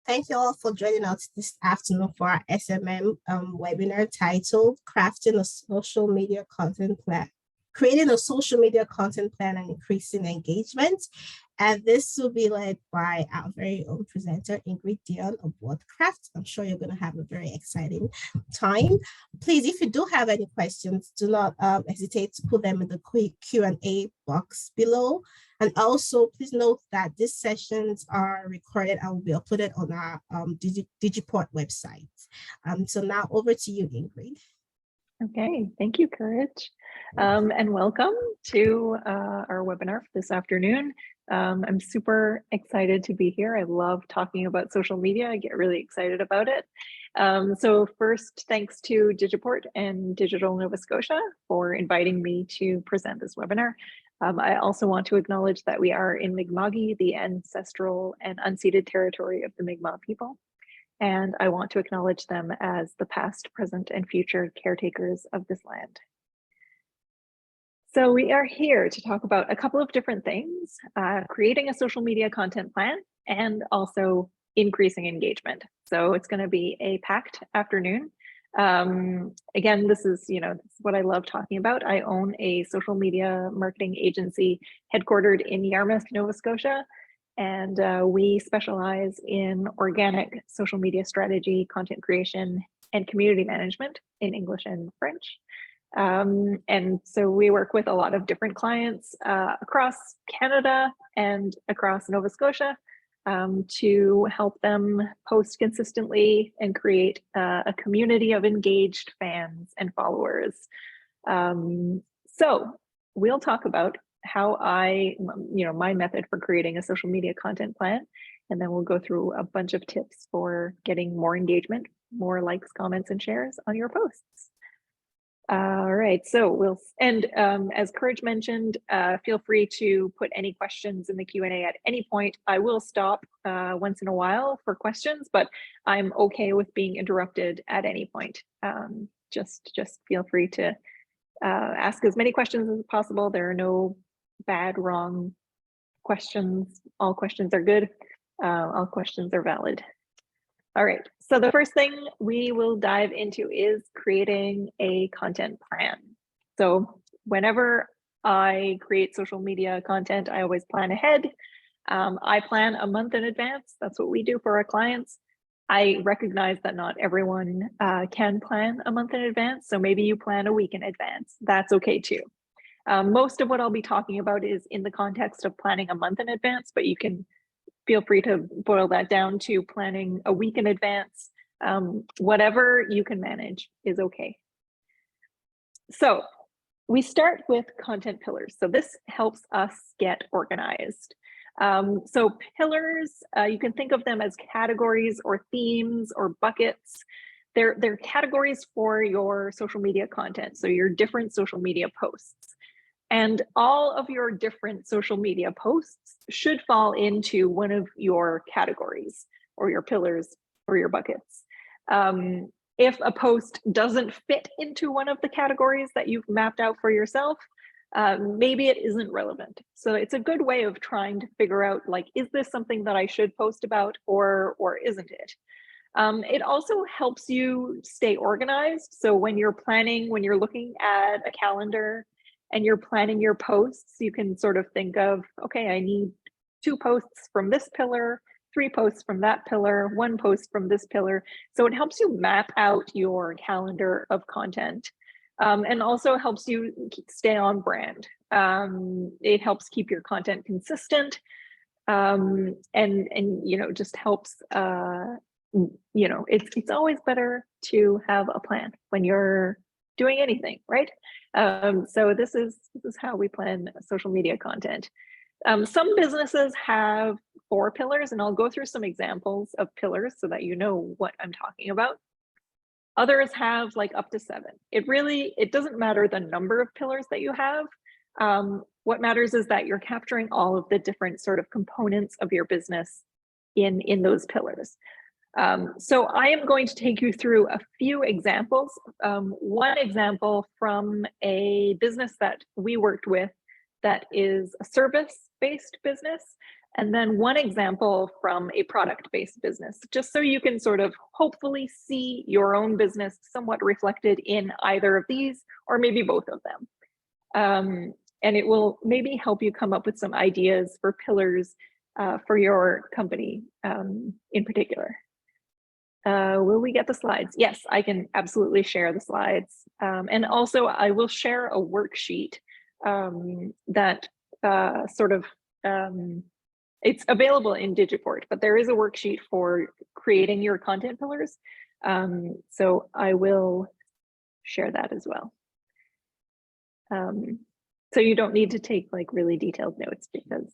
Thank you all for joining us this afternoon for our SMM webinar titled Crafting a Social Media Content Plan, Creating a Social Media Content Plan and Increasing Engagement. And this will be led by our very own presenter, Ingrid Deon of Wordcraft. I'm sure you're going to have a very exciting time. Please, if you do have any questions, do not hesitate to put them in the Q&A box below. And also, please note that these sessions are recorded and will be uploaded on our Digiport website. So now over to you, Ingrid. Okay, thank you, Courage. And welcome to our webinar for this afternoon. I'm super excited to be here. I love talking about social media. I get really excited about it. So first, thanks to Digiport and Digital Nova Scotia for inviting me to present this webinar. I also want to acknowledge that we are in Mi'kma'ki, the ancestral and unceded territory of the Mi'kmaq people. And I want to acknowledge them as the past, present, and future caretakers of this land. So we are here to talk about a couple of different things, creating a social media content plan and also increasing engagement. So it's going to be a packed afternoon. Again, this is what I love talking about. I own a social media marketing agency headquartered in Yarmouth, Nova Scotia. And we specialize in organic social media strategy, content creation, and community management in English and French. And so we work with a lot of different clients across Canada and across Nova Scotia to help them post consistently and create a community of engaged fans and followers. So we'll talk about how my method for creating a social media content plan, and then we'll go through a bunch of tips for getting more engagement, more likes, comments, and shares on your posts. All right, so as Courage mentioned, feel free to put any questions in the Q&A at any point. I will stop once in a while for questions, but I'm okay with being interrupted at any point. Just feel free to ask as many questions as possible. There are no bad, wrong questions. All questions are good. All questions are valid. All right, so the first thing we will dive into is creating a content plan. So whenever I create social media content, I always plan ahead. I plan a month in advance. That's what we do for our clients. I recognize that not everyone can plan a month in advance, so maybe you plan a week in advance. That's okay too. Most of what I'll be talking about is in the context of planning a month in advance, but you can feel free to boil that down to planning a week in advance. Whatever you can manage is okay. So we start with content pillars. So this helps us get organized. So pillars, you can think of them as categories or themes or buckets. They're categories for your social media content, so your different social media posts. And all of your different social media posts should fall into one of your categories or your pillars or your buckets. If a post doesn't fit into one of the categories that you've mapped out for yourself, maybe it isn't relevant. So it's a good way of trying to figure out, like, is this something that I should post about or isn't it? It also helps you stay organized. So when you're looking at a calendar and you're planning your posts, you can sort of think of, okay, I need 2 posts from this pillar, 3 posts from that pillar, 1 post from this pillar. So it helps you map out your calendar of content, and also helps you stay on brand. It helps keep your content consistent, and just helps. It's always better to have a plan when you're doing anything, right? So this is how we plan social media content. Some businesses have 4 pillars, and I'll go through some examples of pillars so that you know what I'm talking about. Others have like up to 7. It doesn't matter the number of pillars that you have. What matters is that you're capturing all of the different sort of components of your business in those pillars. So I am going to take you through a few examples. One example from a business that we worked with that is a service-based business. and then one example from a product-based business, just so you can sort of hopefully see your own business somewhat reflected in either of these, or maybe both of them. And it will maybe help you come up with some ideas for pillars for your company in particular. Will we get the slides? Yes, I can absolutely share the slides. And also I will share a worksheet that it's available in Digiport, but there is a worksheet for creating your content pillars. So I will share that as well. So you don't need to take like really detailed notes because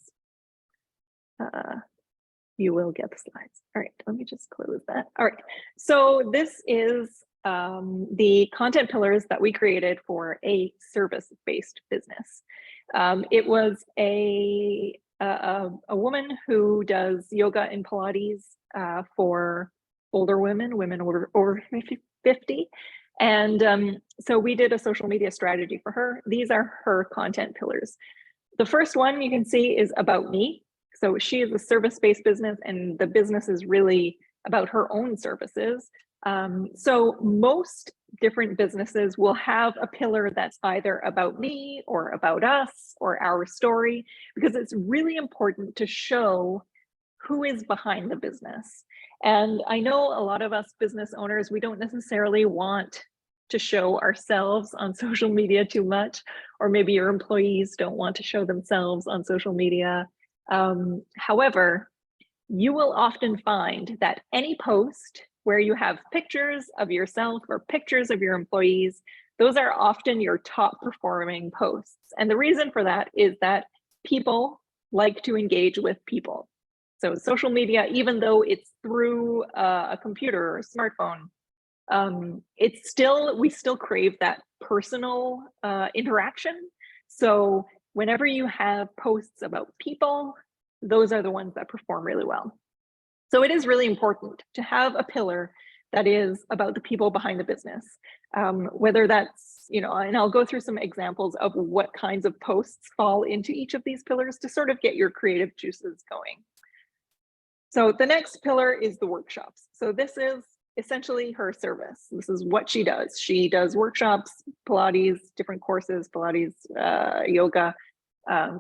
you will get the slides. All right, let me just close that. All right, so this is the content pillars that we created for a service-based business. It was a woman who does yoga and Pilates for older women over 50. And so we did a social media strategy for her. These are her content pillars. The first one you can see is about me. So she is a service-based business and the business is really about her own services. So most different businesses will have a pillar that's either about me or about us or our story, because it's really important to show who is behind the business. And I know a lot of us business owners, we don't necessarily want to show ourselves on social media too much, or maybe your employees don't want to show themselves on social media. However, you will often find that any post where you have pictures of yourself or pictures of your employees, those are often your top performing posts. And the reason for that is that people like to engage with people. So social media, even though it's through a computer or a smartphone, we still crave that personal interaction. So whenever you have posts about people, those are the ones that perform really well. So it is really important to have a pillar that is about the people behind the business, whether that's, and I'll go through some examples of what kinds of posts fall into each of these pillars to sort of get your creative juices going. So the next pillar is the workshops. So this is essentially her service. This is what she does. She does workshops, Pilates, different courses, Pilates, yoga,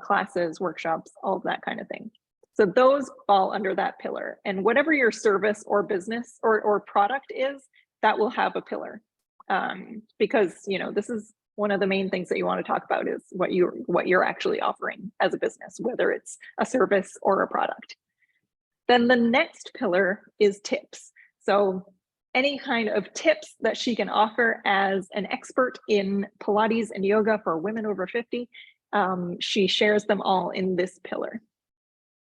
classes, workshops, all of that kind of thing. So those fall under that pillar. And whatever your service or business or product is, that will have a pillar. Because this is one of the main things that you want to talk about is what you're actually offering as a business, whether it's a service or a product. Then the next pillar is tips. So any kind of tips that she can offer as an expert in Pilates and yoga for women over 50, she shares them all in this pillar.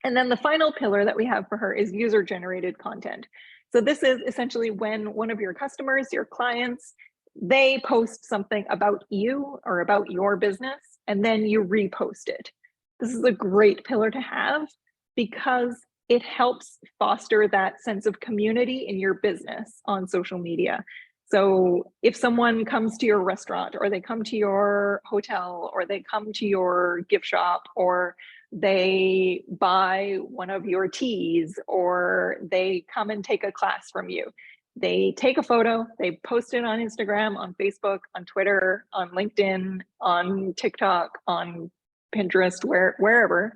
And then the final pillar that we have for her is user-generated content. So this is essentially when one of your customers, your clients, they post something about you or about your business, and then you repost it. This is a great pillar to have because it helps foster that sense of community in your business on social media. So if someone comes to your restaurant, or they come to your hotel, or they come to your gift shop, or they buy one of your teas, or they come and take a class from you, they take a photo, they post it on Instagram, on Facebook, on Twitter, on LinkedIn, on TikTok, on Pinterest, wherever,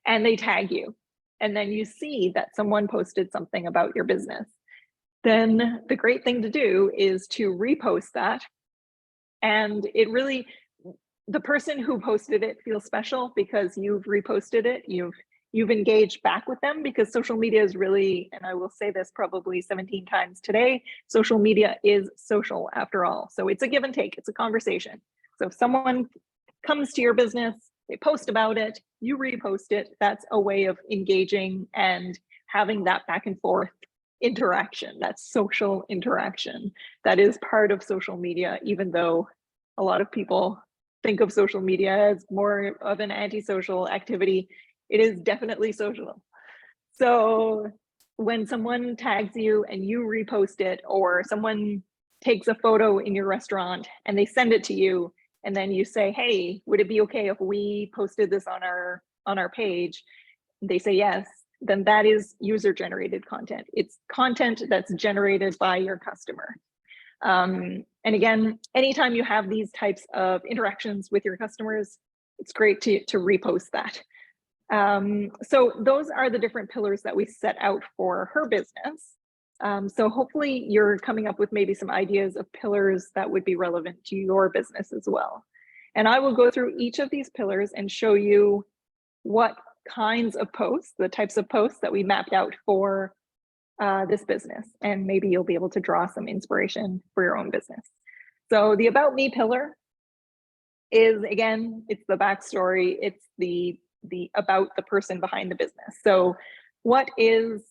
and they tag you. And then you see that someone posted something about your business. Then the great thing to do is to repost that. And it really, the person who posted it feels special because you've reposted it, you've engaged back with them, because social media is really, and I will say this probably 17 times today, social media is social after all. So it's a give and take, it's a conversation. So if someone comes to your business, they post about it, you repost it, that's a way of engaging and having that back and forth interaction, that social interaction that is part of social media, even though a lot of people think of social media as more of an antisocial activity. It is definitely social. So when someone tags you and you repost it, or someone takes a photo in your restaurant and they send it to you, and then you say, hey, would it be okay if we posted this on our page? they say yes, then that is user-generated content. It's content that's generated by your customer. And again, anytime you have these types of interactions with your customers, it's great to repost that. So those are the different pillars that we set out for her business. So hopefully you're coming up with maybe some ideas of pillars that would be relevant to your business as well. And I will go through each of these pillars and show you what kinds of posts, the types of posts that we mapped out for this business. And maybe you'll be able to draw some inspiration for your own business. So the About Me pillar is, again, it's the backstory. It's the about the person behind the business. So what is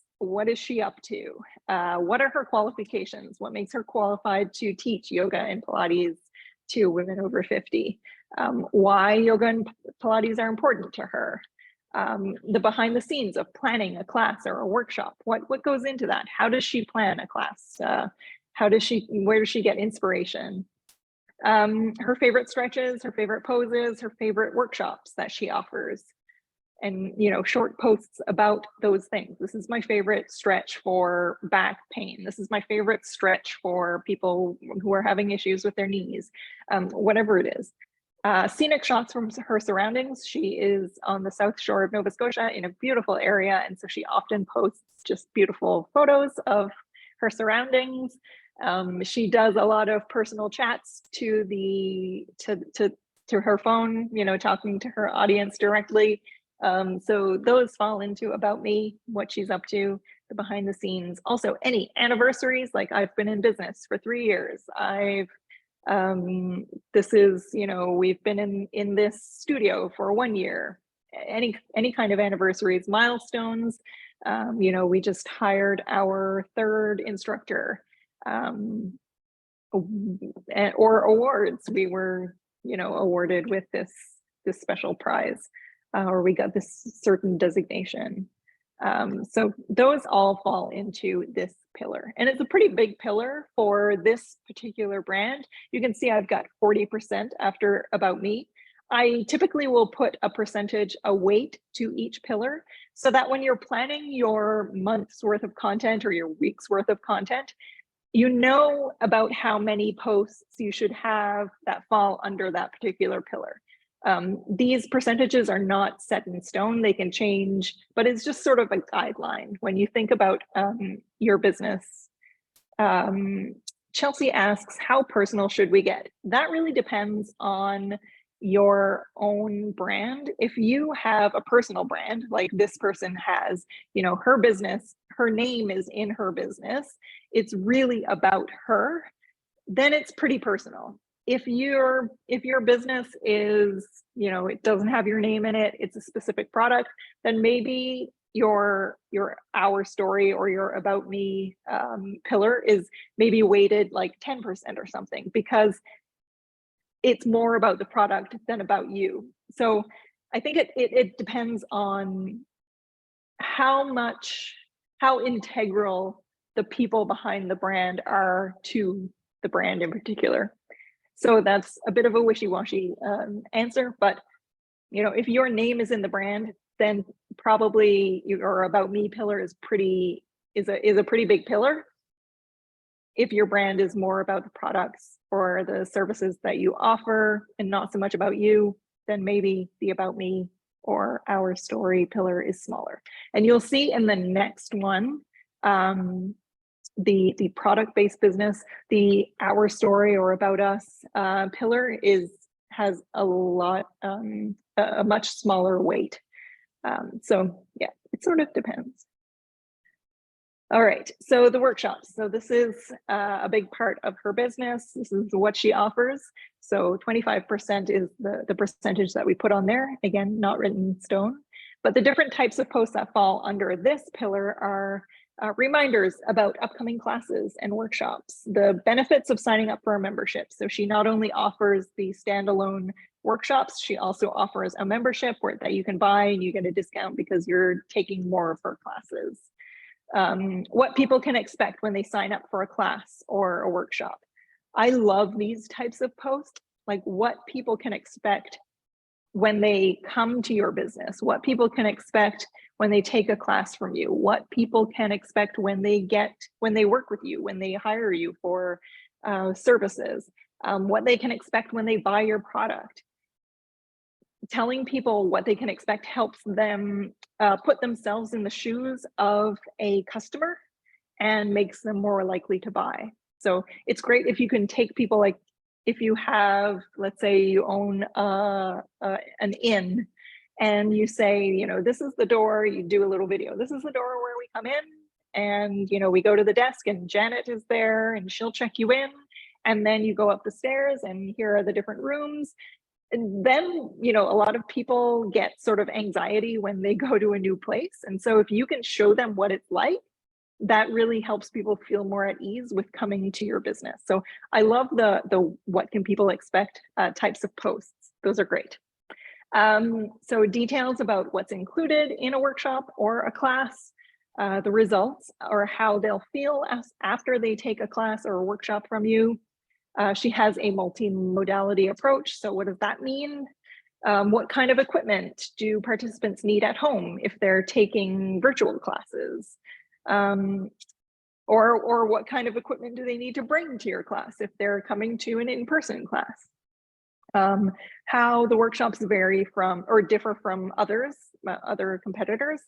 she up to? What are her qualifications? What makes her qualified to teach yoga and Pilates to women over 50? Why yoga and Pilates are important to her? The behind the scenes of planning a class or a workshop. What goes into that? How does she plan a class? Where does she get inspiration? Her favorite stretches, her favorite poses, her favorite workshops that she offers. And, you know, short posts about those things. This is my favorite stretch for back pain. This is my favorite stretch for people who are having issues with their knees, whatever it is. Scenic shots from her surroundings. She is on the south shore of Nova Scotia in a beautiful area. And so she often posts just beautiful photos of her surroundings. She does a lot of personal chats to her phone, you know, talking to her audience directly. So those fall into About Me, what she's up to, the behind the scenes. Also, any anniversaries, like I've been in business for 3 years. This is, you know, we've been in this studio for 1 year. Any kind of anniversaries, milestones. You know, we just hired our 3rd instructor, or awards. We were, you know, awarded with this special prize. Or we got this certain designation. So those all fall into this pillar. And it's a pretty big pillar for this particular brand. You can see I've got 40% after About Me. I typically will put a percentage, a weight to each pillar, so that when you're planning your month's worth of content or your week's worth of content, you know about how many posts you should have that fall under that particular pillar. These percentages are not set in stone. They can change, but it's just sort of a guideline when you think about your business. Chelsea asks, how personal should we get? That really depends on your own brand. If you have a personal brand, like this person has, you know, her business, her name is in her business, it's really about her, then it's pretty personal. If your business is, you know, it doesn't have your name in it, it's a specific product, then maybe your Our Story or your About Me pillar is maybe weighted like 10% or something, because it's more about the product than about you. So I think it depends on how integral the people behind the brand are to the brand in particular. So that's a bit of a wishy-washy answer, but you know, if your name is in the brand, then probably your About Me pillar is a pretty big pillar. If your brand is more about the products or the services that you offer and not so much about you, then maybe the About Me or Our Story pillar is smaller. And you'll see in the next one, the product-based business, the Our Story or About Us pillar has a much smaller weight. So yeah, it sort of depends. All right, so the workshops. So this is a big part of her business. This is what she offers. So 25% is the percentage that we put on there. Again, not written in stone. But the different types of posts that fall under this pillar are reminders about upcoming classes and workshops, the benefits of signing up for a membership. So she not only offers the standalone workshops, she also offers a membership that you can buy and you get a discount because you're taking more of her classes. What people can expect when they sign up for a class or a workshop. I love these types of posts, like what people can expect when they come to your business, what people can expect when they take a class from you, what people can expect when they work with you, when they hire you for services, what they can expect when they buy your product. Telling people what they can expect helps them put themselves in the shoes of a customer and makes them more likely to buy. So it's great if you can take people, like if you have, let's say you own an inn, and you say, you know, this is the door, you do a little video, this is the door where we come in, and, you know, we go to the desk and Janet is there and she'll check you in, and then you go up the stairs and here are the different rooms. And then, you know, a lot of people get sort of anxiety when they go to a new place. And so if you can show them what it's like, that really helps people feel more at ease with coming to your business. So I love the what can people expect types of posts. Those are great. So details about what's included in a workshop or a class, the results, or how they'll feel after they take a class or a workshop from you. She has a multi-modality approach. So what does that mean? What kind of equipment do participants need at home if they're taking virtual classes? Or what kind of equipment do they need to bring to your class if they're coming to an in-person class? How the workshops vary from or differ from other competitors.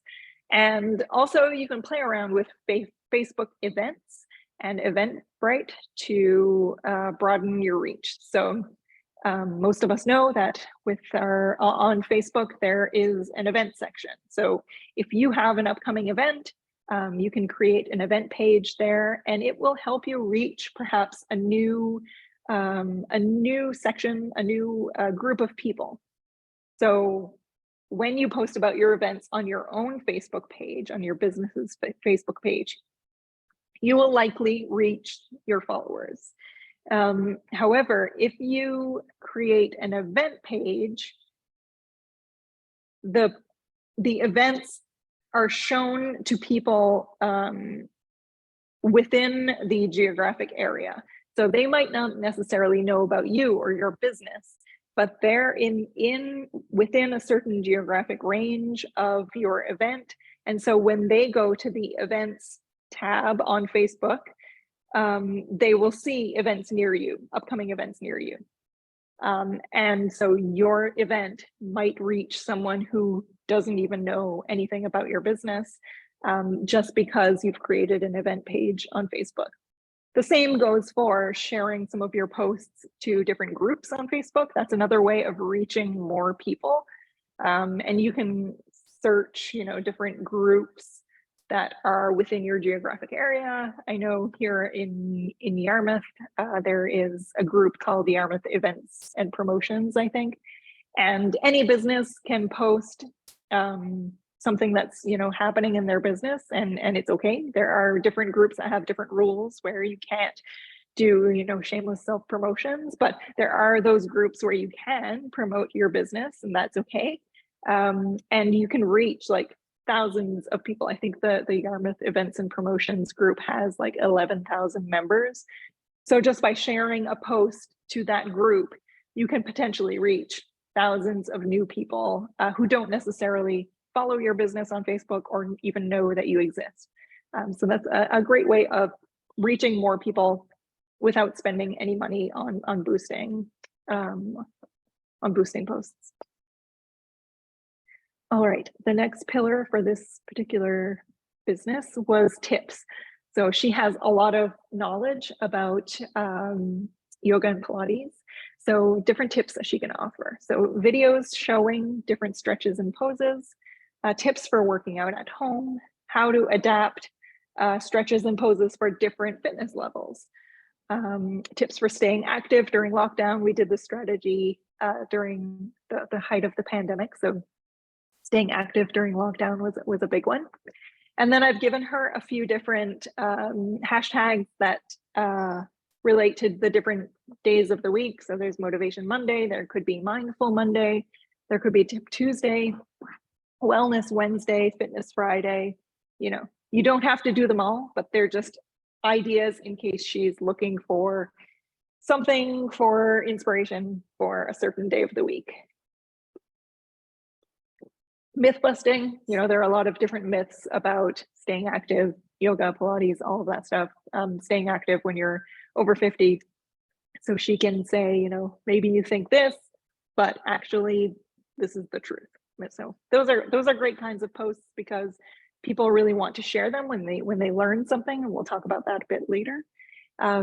And also you can play around with Facebook events and Eventbrite to broaden your reach. So most of us know that with on Facebook, there is an event section. So if you have an upcoming event, you can create an event page there, and it will help you reach perhaps a new section, a new group of people. So when you post about your events on your own Facebook page, on your business's Facebook page, you will likely reach your followers. However, if you create an event page, the events are shown to people within the geographic area. So they might not necessarily know about you or your business, but they're within a certain geographic range of your event. And so when they go to the events tab on Facebook, they will see events near you, upcoming events near you. And so your event might reach someone who doesn't even know anything about your business, just because you've created an event page on Facebook. The same goes for sharing some of your posts to different groups on Facebook. That's another way of reaching more people. And you can search, you know, different groups that are within your geographic area. I know here in Yarmouth, there is a group called the Yarmouth Events and Promotions, I think. And any business can post something that's, you know, happening in their business, and it's okay. There are different groups that have different rules where you can't do, you know, shameless self-promotions, but there are those groups where you can promote your business, and that's okay. And you can reach like thousands of people. I think the Yarmouth Events and Promotions group has like 11,000 members. So just by sharing a post to that group, you can potentially reach thousands of new people who don't necessarily follow your business on Facebook or even know that you exist. So that's a great way of reaching more people without spending any money on boosting posts. All right, the next pillar for this particular business was tips. So she has a lot of knowledge about yoga and Pilates. So different tips that she can offer. So videos showing different stretches and poses, tips for working out at home, how to adapt stretches and poses for different fitness levels, tips for staying active during lockdown. We did this strategy during the height of the pandemic. So staying active during lockdown was a big one. And then I've given her a few different hashtags that relate to the different days of the week. So there's Motivation Monday, there could be Mindful Monday, there could be Tip Tuesday, Wellness Wednesday, Fitness Friday. You know, you don't have to do them all, but they're just ideas in case she's looking for something for inspiration for a certain day of the week. Myth busting, there are a lot of different myths about staying active, yoga, Pilates, all of that stuff. Staying active when you're over 50. So she can say, maybe you think this, but actually this is the truth. So those are great kinds of posts because people really want to share them when they learn something, and we'll talk about that a bit later.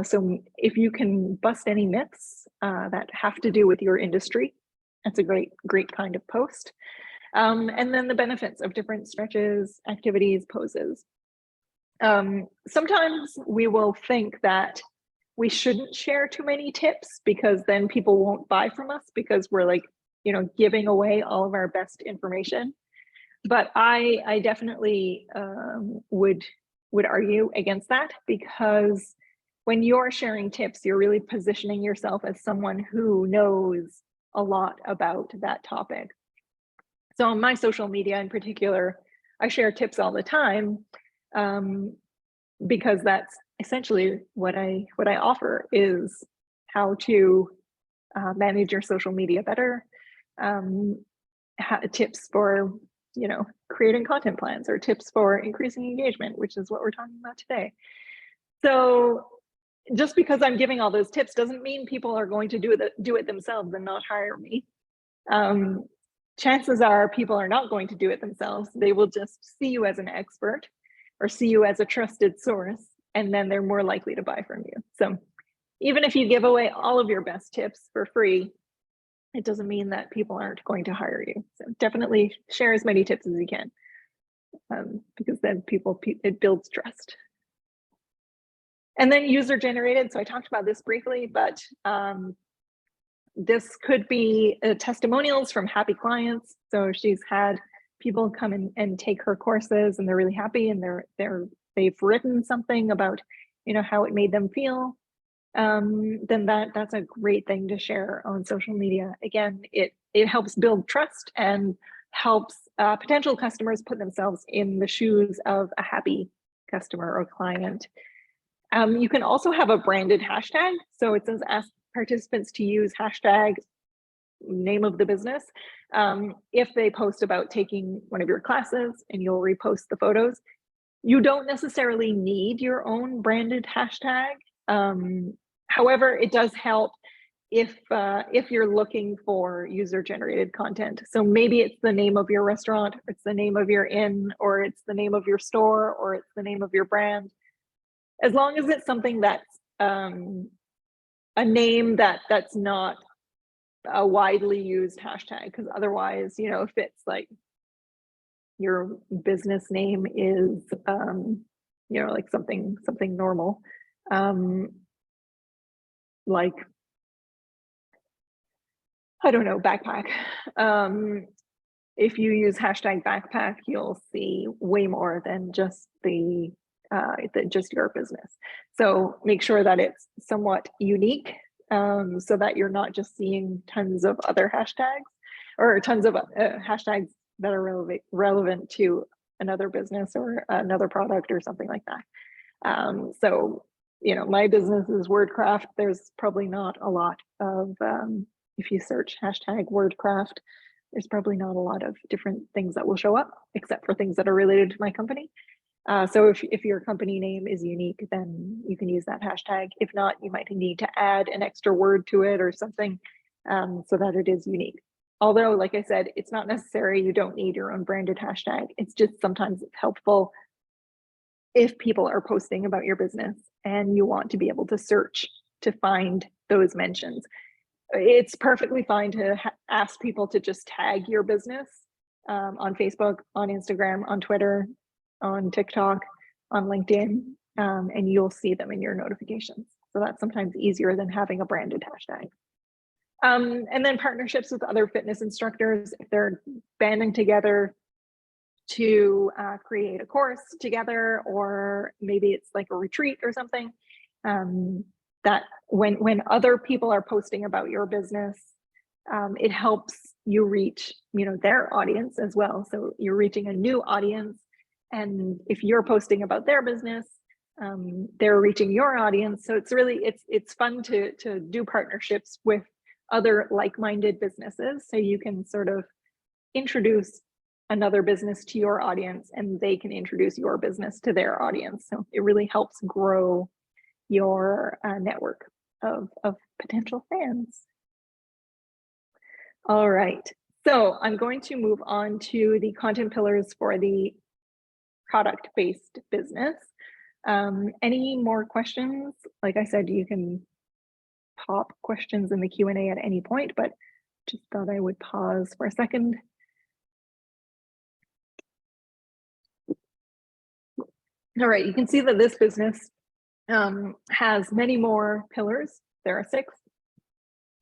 So if you can bust any myths that have to do with your industry, that's a great kind of post. And then the benefits of different stretches, activities, poses. Sometimes we will think that we shouldn't share too many tips because then people won't buy from us because we're like, giving away all of our best information. But I definitely would argue against that, because when you're sharing tips, you're really positioning yourself as someone who knows a lot about that topic. So on my social media in particular, I share tips all the time because that's essentially what I offer, is how to manage your social media better, tips for creating content plans, or tips for increasing engagement, which is what we're talking about today. So just because I'm giving all those tips doesn't mean people are going to do it themselves and not hire me. Chances are people are not going to do it themselves. They will just see you as an expert or see you as a trusted source, and then they're more likely to buy from you. So even if you give away all of your best tips for free, it doesn't mean that people aren't going to hire you. So definitely share as many tips as you can, because then it builds trust. And then user generated. So I talked about this briefly, but this could be testimonials from happy clients. So she's had people come in and take her courses, and they're really happy, and they've written something about how it made them feel. Then that's a great thing to share on social media. Again, it helps build trust and helps potential customers put themselves in the shoes of a happy customer or client. You can also have a branded hashtag. So it says ask participants to use hashtag name of the business if they post about taking one of your classes, and you'll repost the photos. You don't necessarily need your own branded hashtag. However, it does help if you're looking for user-generated content. So maybe it's the name of your restaurant, or it's the name of your inn, or it's the name of your store, or it's the name of your brand. As long as it's something that's a name that's not a widely used hashtag, because otherwise, if it's like your business name is like something normal, like, I don't know, backpack. If you use hashtag backpack, you'll see way more than just just your business. So make sure that it's somewhat unique, so that you're not just seeing tons of other hashtags, or tons of hashtags that are relevant to another business or another product or something like that. So my business is wordcraft. There's probably not a lot of if you search hashtag wordcraft, there's probably not a lot of different things that will show up, except for things that are related to my company. So if your company name is unique, then you can use that hashtag. If not, you might need to add an extra word to it or something, so that it is unique. Although, like I said, it's not necessary. You don't need your own branded hashtag. It's just sometimes it's helpful if people are posting about your business and you want to be able to search to find those mentions. It's perfectly fine to ask people to just tag your business on Facebook, on Instagram, on Twitter, on TikTok, on LinkedIn, and you'll see them in your notifications. So that's sometimes easier than having a branded hashtag. And then partnerships with other fitness instructors, if they're banding together to create a course together, or maybe it's like a retreat or something, that when other people are posting about your business, it helps you reach their audience as well. So you're reaching a new audience, and if you're posting about their business, they're reaching your audience. So it's fun to do partnerships with other like-minded businesses, so you can sort of introduce another business to your audience, and they can introduce your business to their audience. So it really helps grow your network of potential fans. All right, so I'm going to move on to the content pillars for the product-based business. Any more questions? Like I said, you can pop questions in the Q&A at any point, but just thought I would pause for a second. All right, you can see that this business has many more pillars. There are 6.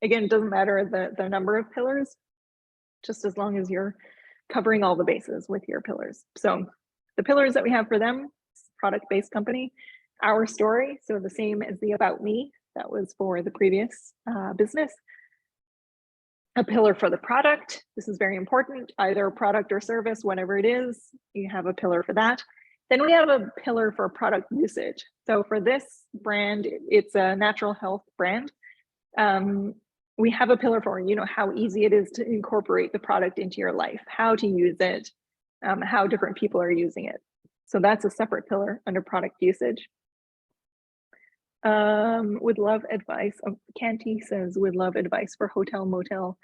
Again, it doesn't matter the number of pillars, just as long as you're covering all the bases with your pillars. So the pillars that we have for them, product-based company, our story, so the same as the about me, that was for the previous business. A pillar for the product, this is very important, either product or service, whatever it is, you have a pillar for that. Then we have a pillar for product usage. So for this brand, it's a natural health brand. We have a pillar for, how easy it is to incorporate the product into your life, how to use it, how different people are using it. So that's a separate pillar under product usage. Would love advice. Canty says, would love advice for hotel, motel,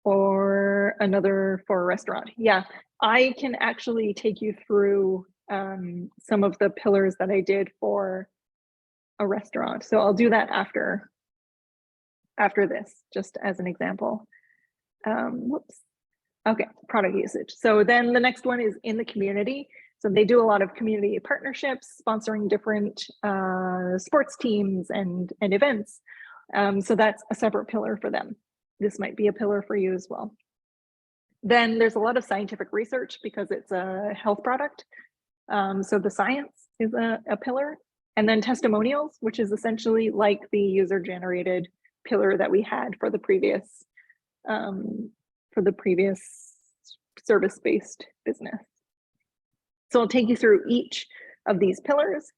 or another for a restaurant. Yeah, I can actually take you through some of the pillars that I did for a restaurant. So I'll do that after this, just as an example. Whoops. Okay, product usage. So then the next one is in the community. So they do a lot of community partnerships, sponsoring different sports teams and events. So that's a separate pillar for them. This might be a pillar for you as well. Then there's a lot of scientific research because it's a health product. So the science is a pillar. And then testimonials, which is essentially like the user-generated pillar that we had for the previous service-based business. So I'll take you through each of these pillars.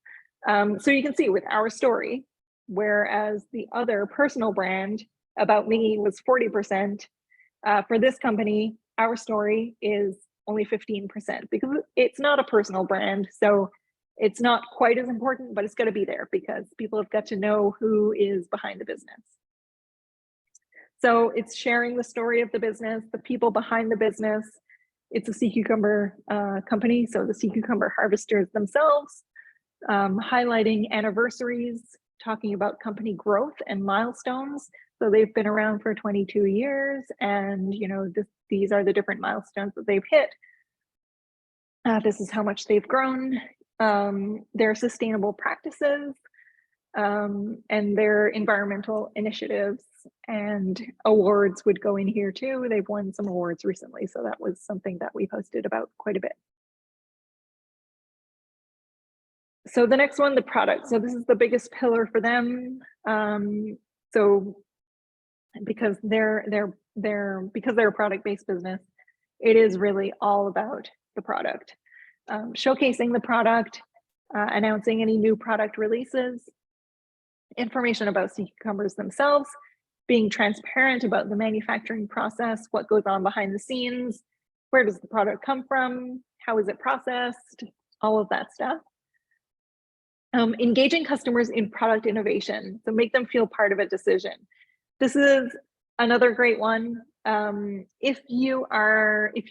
So you can see with our story, whereas the other personal brand about me was 40%, for this company, our story is only 15% because it's not a personal brand. So it's not quite as important, but it's going to be there because people have got to know who is behind the business. So it's sharing the story of the business, the people behind the business. It's a sea cucumber company, so the sea cucumber harvesters themselves, highlighting anniversaries, talking about company growth and milestones. So they've been around for 22 years, and these are the different milestones that they've hit. This is how much they've grown. Their sustainable practices, and their environmental initiatives and awards would go in here too. They've won some awards recently, so that was something that we posted about quite a bit. So the next one, the product. So this is the biggest pillar for them. So because they're a product-based business, it is really all about the product. Showcasing the product, announcing any new product releases, information about sea cucumbers themselves, being transparent about the manufacturing process, what goes on behind the scenes, where does the product come from, how is it processed, all of that stuff. Engaging customers in product innovation, so make them feel part of a decision. This is another great one. If you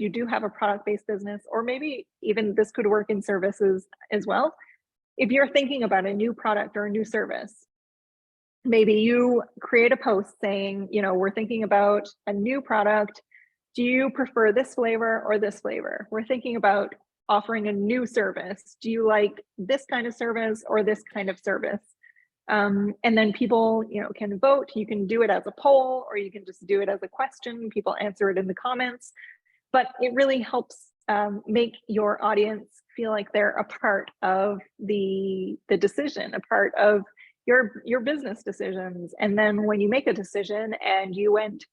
do have a product-based business, or maybe even this could work in services as well. If you're thinking about a new product or a new service, maybe you create a post saying, we're thinking about a new product. Do you prefer this flavor or this flavor? We're thinking about offering a new service. Do you like this kind of service or this kind of service? And then people, can vote. You can do it as a poll, or you can just do it as a question. People answer it in the comments, but it really helps make your audience feel like they're a part of the decision, a part of your business decisions. And then when you make a decision and you went,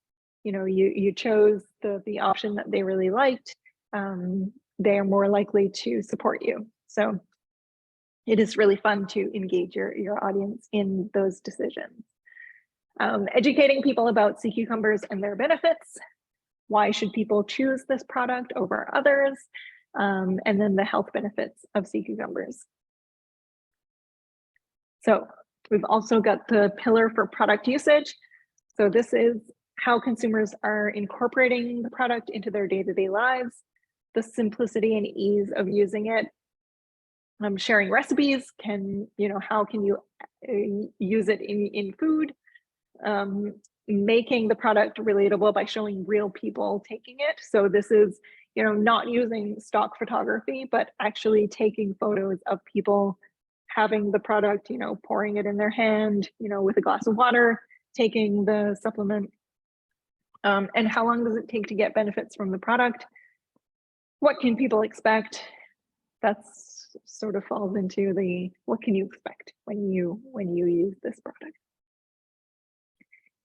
you chose the option that they really liked, they are more likely to support you. So it is really fun to engage your audience in those decisions. Educating people about sea cucumbers and their benefits. why should people choose this product over others, and then the health benefits of sea cucumbers. So we've also got the pillar for product usage. So this is how consumers are incorporating the product into their day-to-day lives, the simplicity and ease of using it. Sharing recipes, how can you use it in food? Making the product relatable by showing real people taking it. So this is, not using stock photography, but actually taking photos of people having the product, pouring it in their hand, with a glass of water, taking the supplement. And how long does it take to get benefits from the product? What can people expect? That's sort of falls into the, what can you expect when you use this product?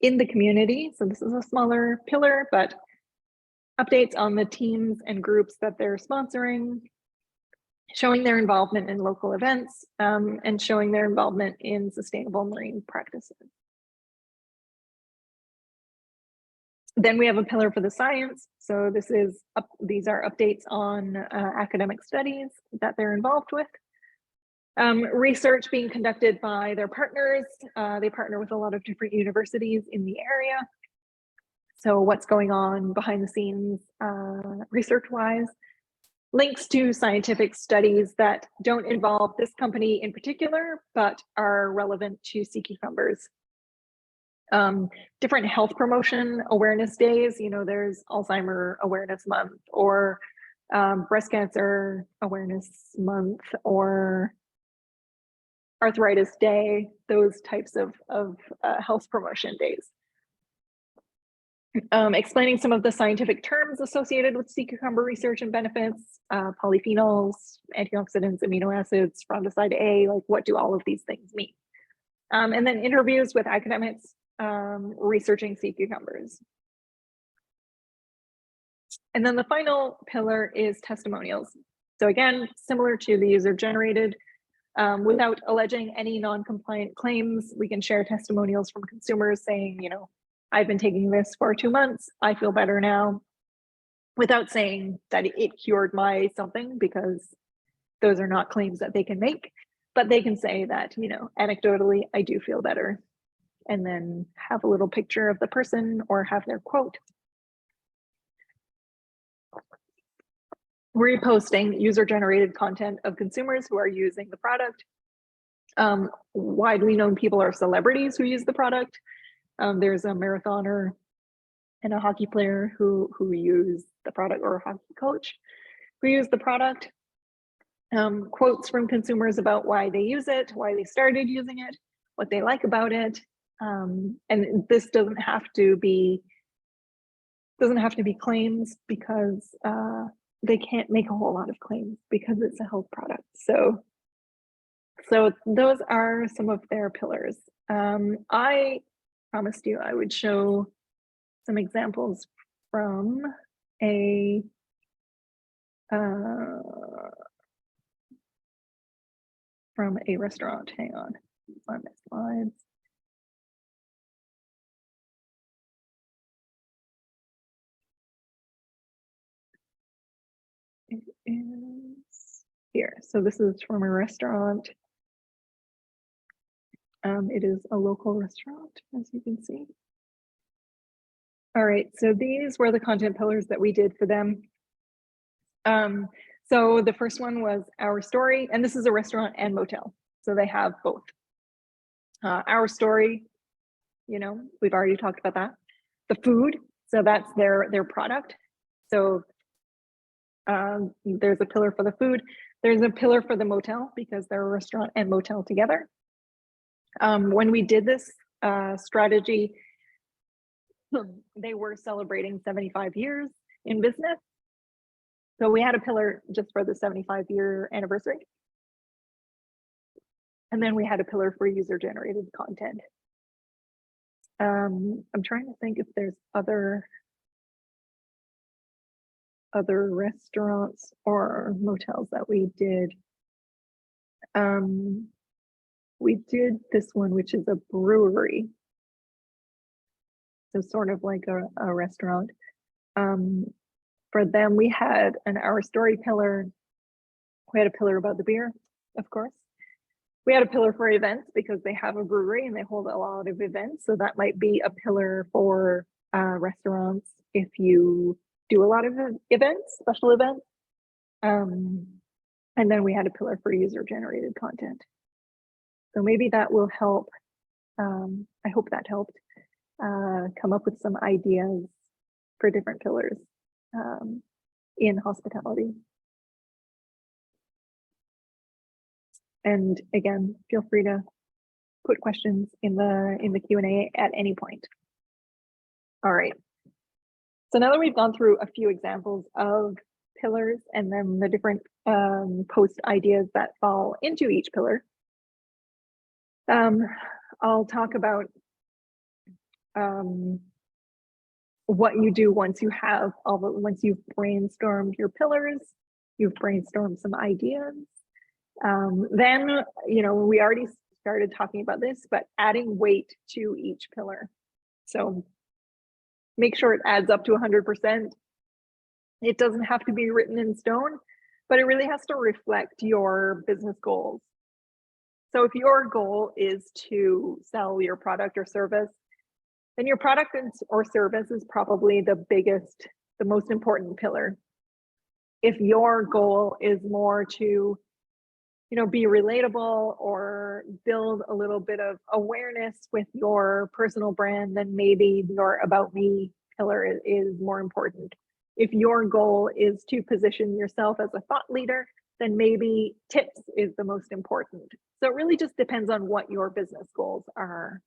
In the community, so this is a smaller pillar, but updates on the teams and groups that they're sponsoring, showing their involvement in local events, and showing their involvement in sustainable marine practices. Then we have a pillar for the science. So these are updates on academic studies that they're involved with. Research being conducted by their partners. They partner with a lot of different universities in the area. So what's going on behind the scenes research-wise. Links to scientific studies that don't involve this company in particular, but are relevant to sea cucumbers. Different health promotion awareness days, there's Alzheimer Awareness Month, or Breast Cancer Awareness Month, or Arthritis Day, those types of health promotion days. Explaining some of the scientific terms associated with sea cucumber research and benefits, polyphenols, antioxidants, amino acids, frondoxide A, like what do all of these things mean? And then interviews with academics researching sea cucumbers. And then the final pillar is testimonials. So again, similar to the user-generated, without alleging any non-compliant claims, we can share testimonials from consumers saying, I've been taking this for 2 months, I feel better now, without saying that it cured my something, because those are not claims that they can make, but they can say that, anecdotally, I do feel better, and then have a little picture of the person or have their quote. Reposting user-generated content of consumers who are using the product. Widely known people are celebrities who use the product. There's a marathoner and a hockey player who use the product, or a hockey coach who use the product. Quotes from consumers about why they use it, why they started using it, what they like about it. And this doesn't have to be claims, because they can't make a whole lot of claims because it's a health product. So those are some of their pillars. I promised you I would show some examples from a restaurant. Hang on, find my slides. It is here. So this is from a restaurant. It is a local restaurant, as you can see. All right, so these were the content pillars that we did for them. So the first one was Our Story, and this is a restaurant and motel, so they have both. Our Story, we've already talked about that. The food, so that's their product. So there's a pillar for the food. There's a pillar for the motel, because they're a restaurant and motel together. When we did this strategy, they were celebrating 75 years in business. So we had a pillar just for the 75-year anniversary. And then we had a pillar for user-generated content. I'm trying to think if there's other restaurants or motels that we did. We did this one, which is a brewery. So sort of like a restaurant. For them, we had our story pillar. We had a pillar about the beer, of course. We had a pillar for events because they have a brewery and they hold a lot of events. So that might be a pillar for restaurants if you do a lot of events, special events. And then we had a pillar for user-generated content. So maybe that will help. I hope that helped come up with some ideas for different pillars in hospitality. And again, feel free to put questions in the Q&A at any point. All right. So now that we've gone through a few examples of pillars and then the different post ideas that fall into each pillar, I'll talk about what you do once you've brainstormed your pillars, you've brainstormed some ideas. Then, we already started talking about this, but adding weight to each pillar. So make sure it adds up to 100%. It doesn't have to be written in stone, but it really has to reflect your business goals. So if your goal is to sell your product or service, then your product or service is probably the most important pillar. If your goal is more to, be relatable or build a little bit of awareness with your personal brand, then maybe your About Me pillar is more important. If your goal is to position yourself as a thought leader, then maybe tips is the most important. So it really just depends on what your business goals are.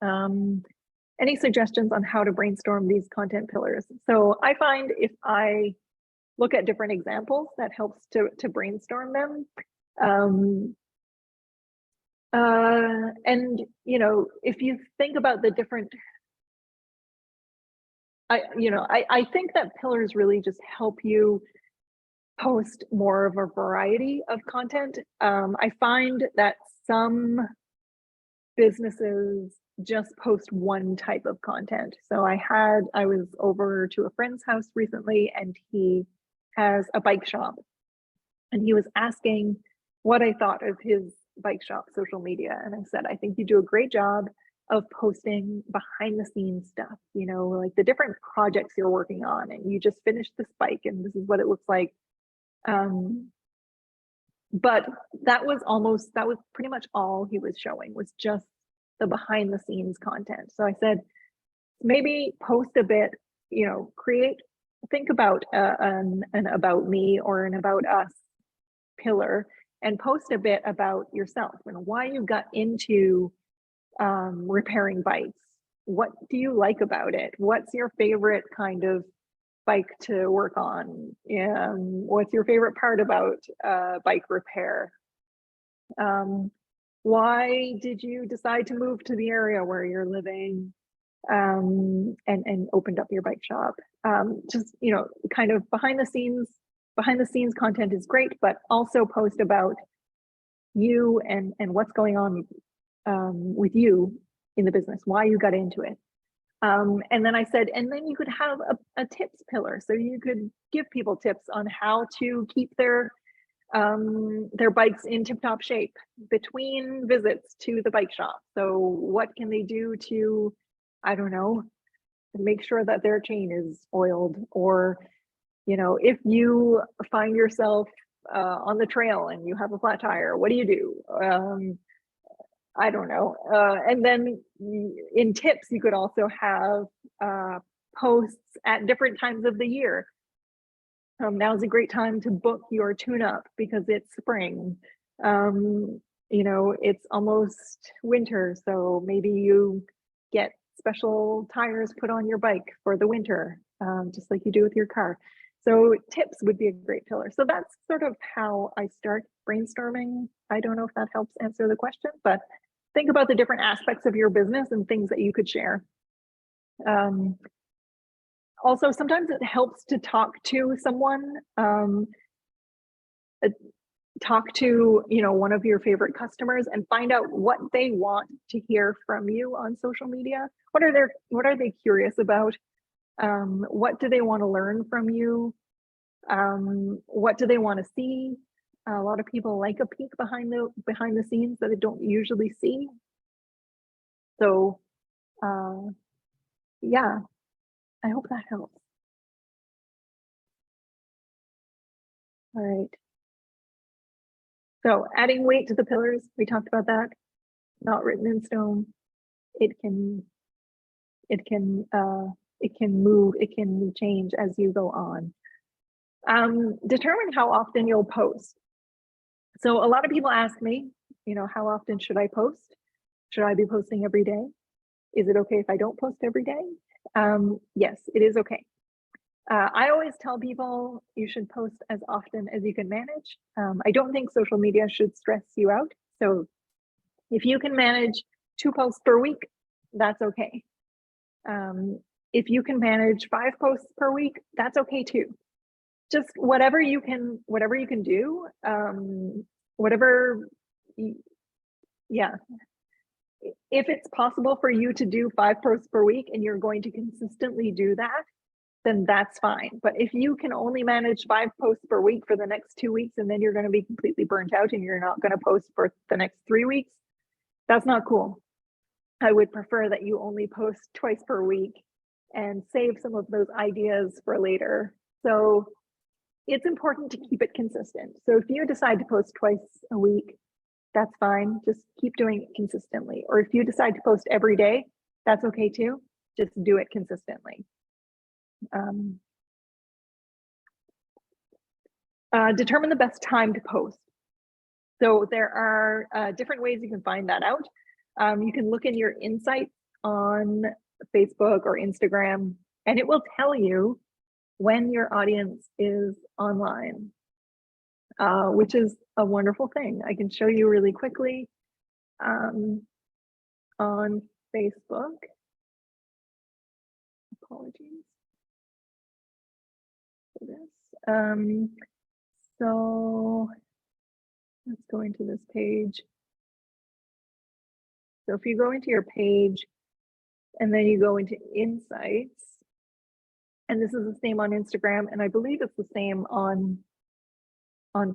Any suggestions on how to brainstorm these content pillars? So I find if I look at different examples, that helps to brainstorm them. And if you think about the different, I think that pillars really just help you post more of a variety of content. I find that some businesses just post one type of content. So I was over to a friend's house recently and he has a bike shop and he was asking what I thought of his bike shop social media. And I said, I think you do a great job of posting behind the scenes stuff, like the different projects you're working on, and you just finished this bike and this is what it looks like. But that was pretty much all he was showing, was just the behind the scenes content. So I said, maybe post a bit, think about an About Me or an About Us pillar and post a bit about yourself and why you got into repairing bikes. What do you like about it? What's your favorite kind of bike to work on? What's your favorite part about bike repair? Why did you decide to move to the area where you're living and opened up your bike shop? Just, kind of behind the scenes content is great, but also post about you and what's going on with you in the business, why you got into it. And then I said, and then you could have a tips pillar. So you could give people tips on how to keep their bikes in tip-top shape between visits to the bike shop. So what can they do to, I don't know, make sure that their chain is oiled? Or, if you find yourself on the trail and you have a flat tire, what do you do? I don't know. And then in tips, you could also have posts at different times of the year. Now's a great time to book your tune-up because it's spring. It's almost winter, so maybe you get special tires put on your bike for the winter, just like you do with your car. So tips would be a great pillar. So that's sort of how I start brainstorming. I don't know if that helps answer the question, but think about the different aspects of your business and things that you could share. Also, sometimes it helps to talk to someone, talk to one of your favorite customers and find out what they want to hear from you on social media. What are they curious about? What do they want to learn from you? What do they want to see? A lot of people like a peek behind the scenes that they don't usually see. So yeah, I hope that helps. All right. So adding weight to the pillars, we talked about that. Not written in stone. It can move, it can change as you go on. Determine how often you'll post. So a lot of people ask me, how often should I post? Should I be posting every day? Is it okay if I don't post every day? Yes, it is okay. I always tell people you should post as often as you can manage. I don't think social media should stress you out. So if you can manage 2 posts per week, that's okay. If you can manage 5 posts per week, that's okay too. Just whatever you can do, yeah. If it's possible for you to do 5 posts per week and you're going to consistently do that, then that's fine. But if you can only manage 5 posts per week for the next 2 weeks, and then you're going to be completely burnt out and you're not going to post for the next 3 weeks, that's not cool. I would prefer that you only post twice per week and save some of those ideas for later. So it's important to keep it consistent. So if you decide to post twice a week, that's fine. Just keep doing it consistently. Or if you decide to post every day, that's okay too. Just do it consistently. Determine the best time to post. So there are different ways you can find that out. You can look in your insights on Facebook or Instagram, and it will tell you when your audience is online, which is a wonderful thing. I can show you really quickly on Facebook. Apologies for this. So let's go into this page. So if you go into your page and then you go into insights, and this is the same on Instagram, and I believe it's the same on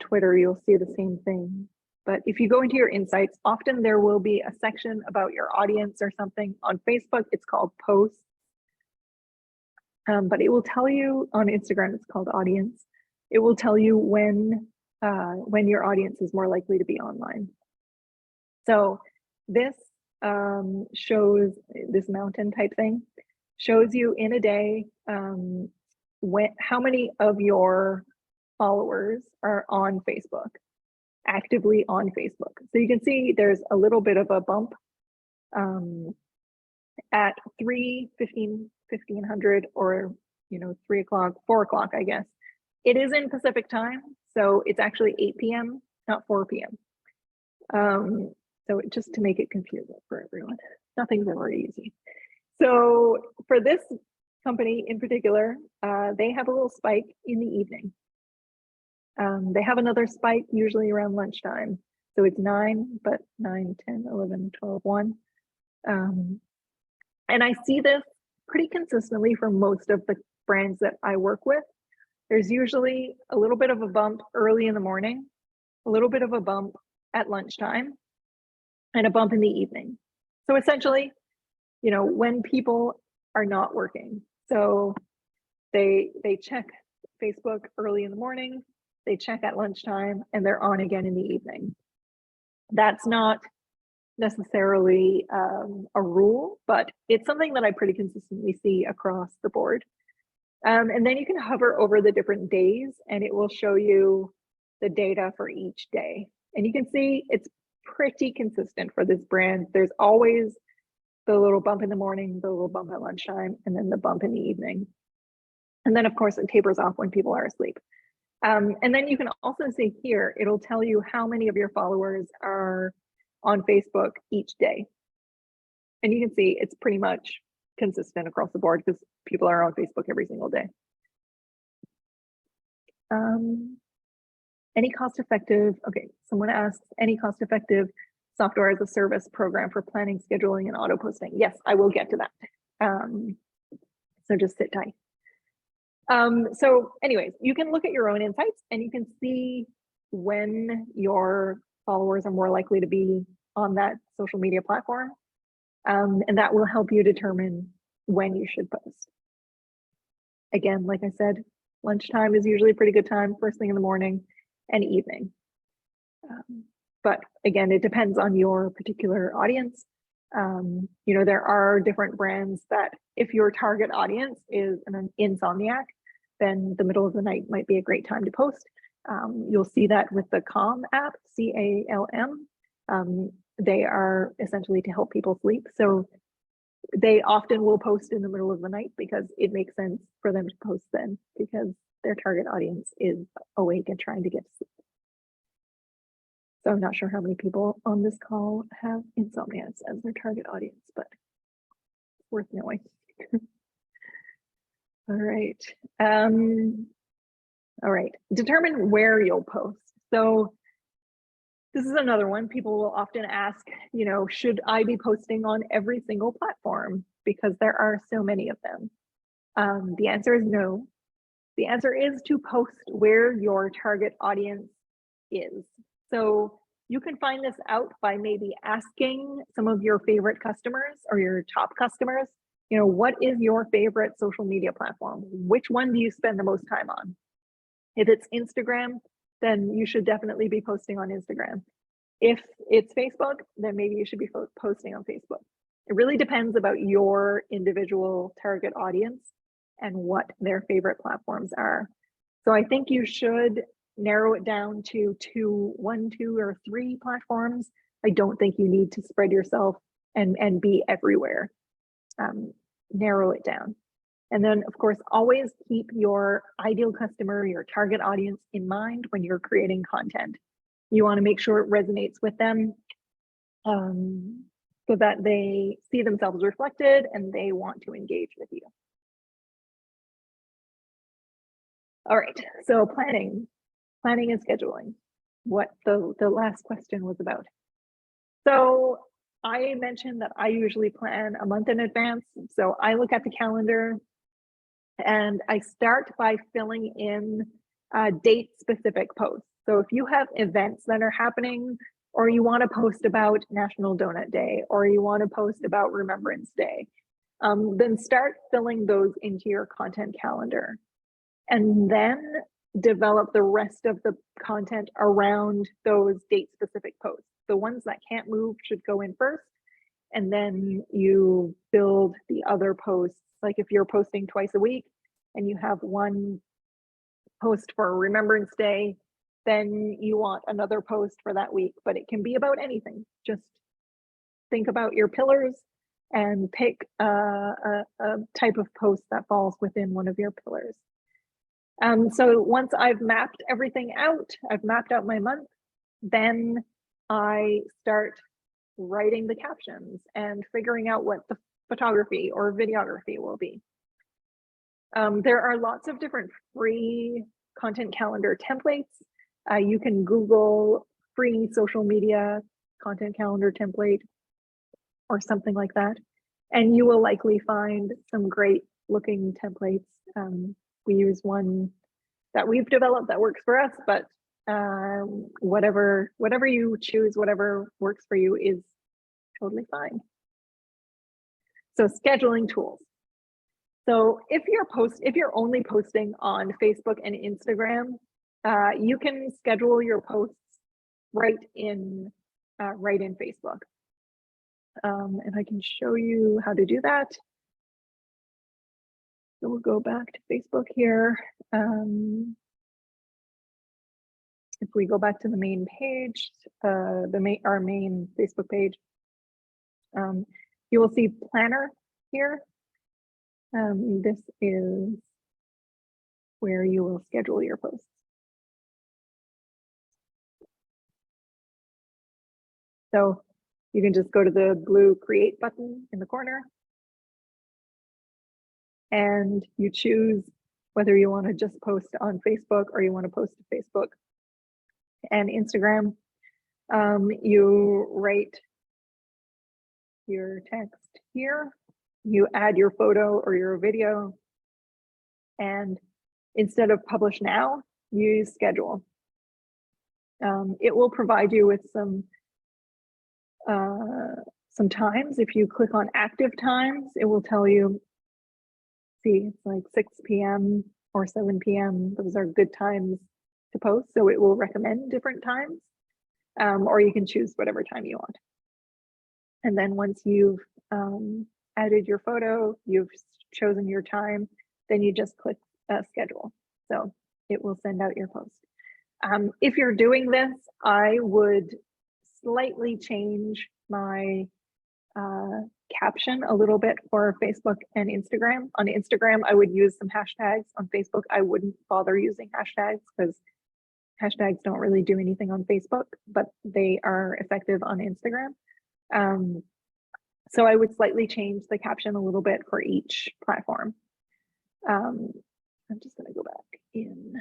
Twitter, you'll see the same thing. But if you go into your insights, often there will be a section about your audience or something. On Facebook, it's called posts. But it will tell you on Instagram, it's called audience. It will tell you when your audience is more likely to be online. So this shows, this mountain type thing, shows you in a day how many of your followers are on Facebook, actively on Facebook. So you can see there's a little bit of a bump at 1500 or 3 o'clock, 4 o'clock, I guess. It is in Pacific time, so it's actually 8 p.m., not 4 p.m. So just to make it confusing for everyone, nothing's ever easy. So for this company in particular, they have a little spike in the evening. They have another spike usually around lunchtime. So it's 9, but 9, 10, 11, 12, 1. And I see this pretty consistently for most of the brands that I work with. There's usually a little bit of a bump early in the morning, a little bit of a bump at lunchtime, and a bump in the evening. So essentially, when people are not working. So they check Facebook early in the morning, they check at lunchtime, and they're on again in the evening. That's not necessarily a rule, but it's something that I pretty consistently see across the board. And then you can hover over the different days and it will show you the data for each day. And you can see it's pretty consistent for this brand. There's always the little bump in the morning, the little bump at lunchtime, and then the bump in the evening. And then of course it tapers off when people are asleep. And then you can also see here, it'll tell you how many of your followers are on Facebook each day. And you can see it's pretty much consistent across the board because people are on Facebook every single day. Any cost-effective, okay, someone asks, any cost-effective software as a service program for planning, scheduling, and auto posting? Yes, I will get to that. So just sit tight. So anyways, you can look at your own insights and you can see when your followers are more likely to be on that social media platform. And that will help you determine when you should post. Again, like I said, lunchtime is usually a pretty good time, first thing in the morning and evening. But again, it depends on your particular audience. You know, there are different brands that if your target audience is an insomniac, then the middle of the night might be a great time to post. You'll see that with the Calm app, C-A-L-M. They are essentially to help people sleep. So they often will post in the middle of the night because it makes sense for them to post then because their target audience is awake and trying to get to sleep. So I'm not sure how many people on this call have insomnia as their target audience, but worth knowing. All right. All right. Determine where you'll post. So this is another one. People will often ask, you know, should I be posting on every single platform? Because there are so many of them. The answer is no. The answer is to post where your target audience is. So you can find this out by maybe asking some of your favorite customers or your top customers, you know, what is your favorite social media platform? Which one do you spend the most time on? If it's Instagram, then you should definitely be posting on Instagram. If it's Facebook, then maybe you should be posting on Facebook. It really depends about your individual target audience and what their favorite platforms are. So I think you should narrow it down to one, two, or three platforms. I don't think you need to spread yourself and be everywhere. Narrow it down. And then, of course, always keep your ideal customer, your target audience in mind when you're creating content. You want to make sure it resonates with them so that they see themselves reflected and they want to engage with you. All right, so planning and scheduling, what the last question was about. So I mentioned that I usually plan a month in advance. So I look at the calendar and I start by filling in date-specific posts. So if you have events that are happening, or you want to post about National Donut Day, or you want to post about Remembrance Day, then start filling those into your content calendar. And then develop the rest of the content around those date-specific posts. The ones that can't move should go in first, and then you build the other posts. Like if you're posting twice a week and you have one post for Remembrance Day, then you want another post for that week, but it can be about anything. Just think about your pillars and pick a type of post that falls within one of your pillars. So once I've mapped everything out, I've mapped out my month, then I start writing the captions and figuring out what the photography or videography will be. There are lots of different free content calendar templates. You can Google free social media content calendar template or something like that, and you will likely find some great looking templates. We use one that we've developed that works for us, but whatever you choose, whatever works for you is totally fine. So scheduling tools. So if you're only posting on Facebook and Instagram, you can schedule your posts right in Facebook. And I can show you how to do that. So we'll go back to Facebook here. If we go back to the main page, our main Facebook page, you will see Planner here. This is where you will schedule your posts. So you can just go to the blue Create button in the corner, and you choose whether you want to just post on Facebook or you want to post to Facebook and Instagram. You write your text here you add your photo or your video, and instead of publish now, use schedule. It will provide you with some times. If you click on active times, it will tell you, see, it's like 6 p.m. or 7 p.m. Those are good times to post. So it will recommend different times, or you can choose whatever time you want. And then once you've added your photo, you've chosen your time, then you just click schedule. So it will send out your post. If you're doing this, I would slightly change my caption a little bit for Facebook and Instagram. On Instagram, I would use some hashtags. On Facebook, I wouldn't bother using hashtags because hashtags don't really do anything on Facebook, but they are effective on Instagram. So I would slightly change the caption a little bit for each platform. I'm just going to go back in.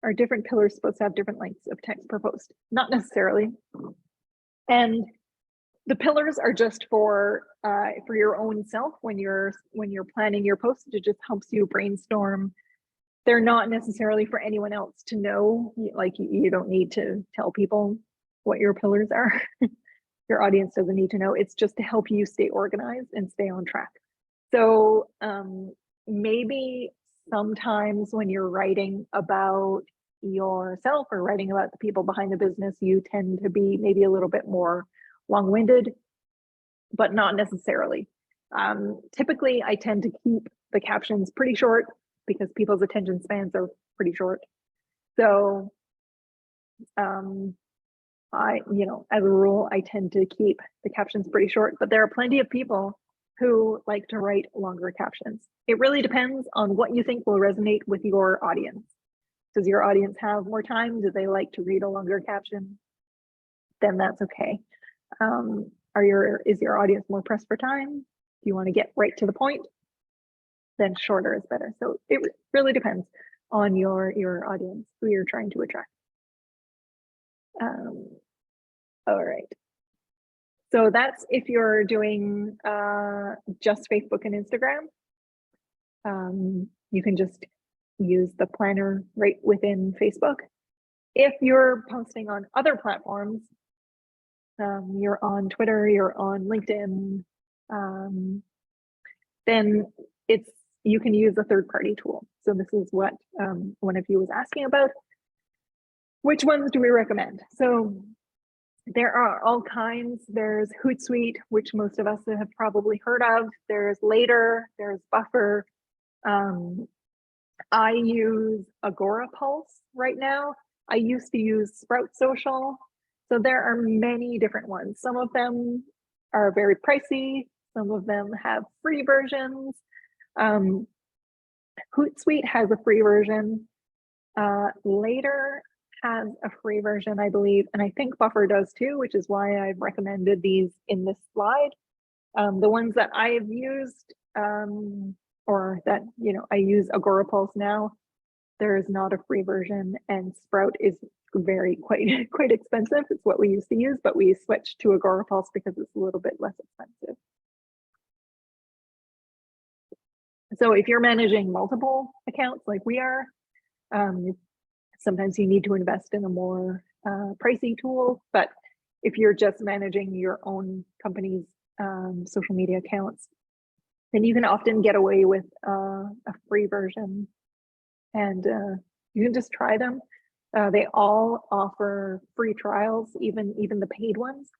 Are different pillars supposed to have different lengths of text per post? Not necessarily. And the pillars are just for your own self when you're planning your post. It just helps you brainstorm. They're not necessarily for anyone else to know. Like you don't need to tell people what your pillars are. Your audience doesn't need to know. It's just to help you stay organized and stay on track. So maybe sometimes when you're writing about yourself or writing about the people behind the business, you tend to be maybe a little bit more long-winded, but not necessarily. Typically, I tend to keep the captions pretty short because people's attention spans are pretty short. So as a rule, I tend to keep the captions pretty short, but there are plenty of people who like to write longer captions. It really depends on what you think will resonate with your audience. Does your audience have more time? Do they like to read a longer caption? Then that's okay. Is your audience more pressed for time? Do you want to get right to the point? Then shorter is better. So it really depends on your audience, who you're trying to attract. All right. So that's if you're doing just Facebook and Instagram. You can just use the planner right within Facebook. If you're posting on other platforms, you're on Twitter, you're on LinkedIn, then you can use a third-party tool. So this is what one of you was asking about. Which ones do we recommend? So there are all kinds. There's Hootsuite, which most of us have probably heard of. There's Later, there's Buffer. I use Agorapulse right now. I used to use Sprout Social. So there are many different ones. Some of them are very pricey. Some of them have free versions. Hootsuite has a free version. Later has a free version, I believe, and I think Buffer does too, which is why I've recommended these in this slide. The ones that I have used, or that I use Agorapulse now. There is not a free version, and Sprout is quite expensive. It's what we used to use, but we switched to Agorapulse because it's a little bit less expensive. So if you're managing multiple accounts like we are, sometimes you need to invest in a more pricey tool. But if you're just managing your own company's social media accounts, then you can often get away with a free version, and you can just try them. They all offer free trials, even the paid ones.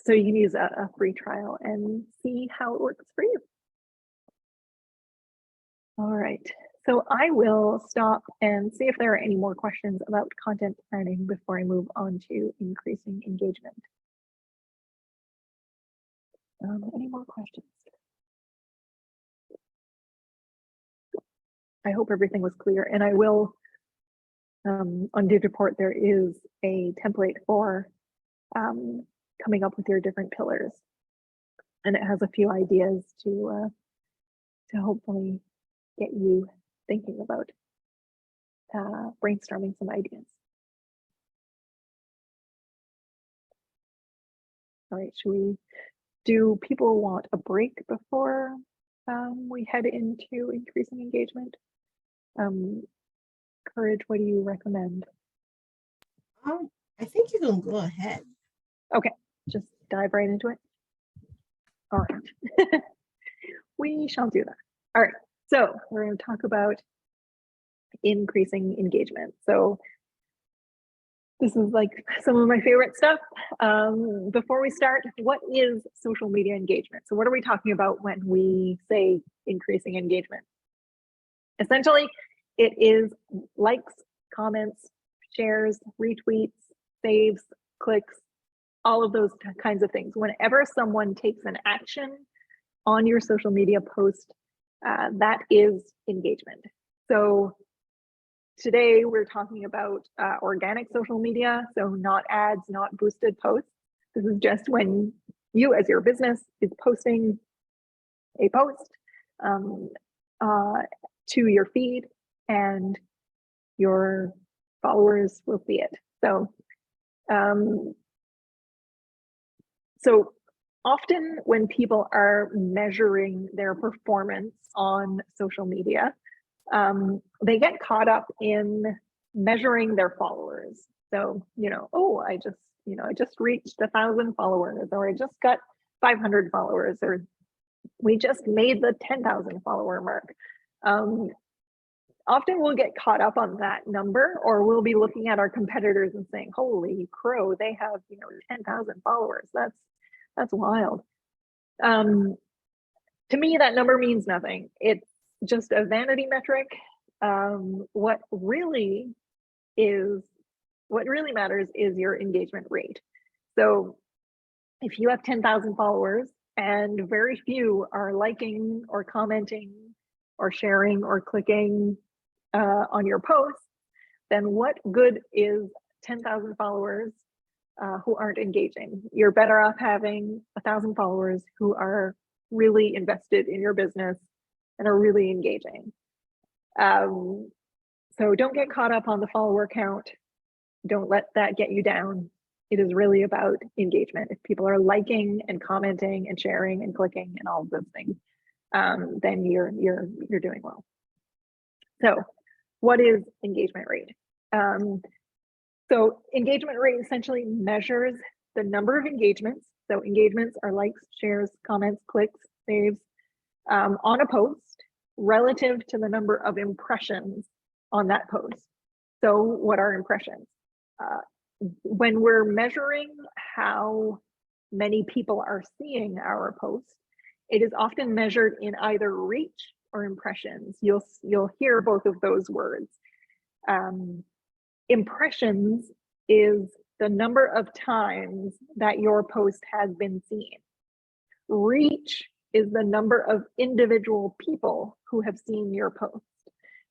So you can use a free trial and see how it works for you. All right, so I will stop and see if there are any more questions about content planning before I move on to increasing engagement. Any more questions? I hope everything was clear, and I will, on Digiport, there is a template for coming up with your different pillars, and it has a few ideas to hopefully get you thinking about brainstorming some ideas. All right, should we Do people want a break before we head into increasing engagement? Courage, what do you recommend? I think you can go ahead. Okay, just dive right into it. All right, we shall do that. All right, so we're going to talk about increasing engagement. So this is like some of my favorite stuff. Before we start, what is social media engagement? So what are we talking about when we say increasing engagement? Essentially, it is likes, comments, shares, retweets, saves, clicks, all of those kinds of things. Whenever someone takes an action on your social media post, that is engagement. So today we're talking about organic social media, so not ads, not boosted posts. This is just when you as your business is posting a post to your feed and your followers will see it. So often when people are measuring their performance on social media, they get caught up in measuring their followers. So, oh, I just reached 1,000 followers, or I just got 500 followers, or we just made the 10,000 follower mark. Often we'll get caught up on that number, or we'll be looking at our competitors and saying, holy crow, they have 10,000 followers. That's wild. To me, that number means nothing. It's just a vanity metric. What really matters is your engagement rate. So if you have 10,000 followers and very few are liking or commenting or sharing or clicking on your posts, then what good is 10,000 followers who aren't engaging? You're better off having 1,000 followers who are really invested in your business and are really engaging. So don't get caught up on the follower count. Don't let that get you down. It is really about engagement. If people are liking and commenting and sharing and clicking and all of those things, then you're doing well. So what is engagement rate? So engagement rate essentially measures the number of engagements. So engagements are likes, shares, comments, clicks, saves on a post relative to the number of impressions on that post. So what are impressions? When we're measuring how many people are seeing our post, it is often measured in either reach or impressions. You'll hear both of those words. Impressions is the number of times that your post has been seen. Reach is the number of individual people who have seen your post.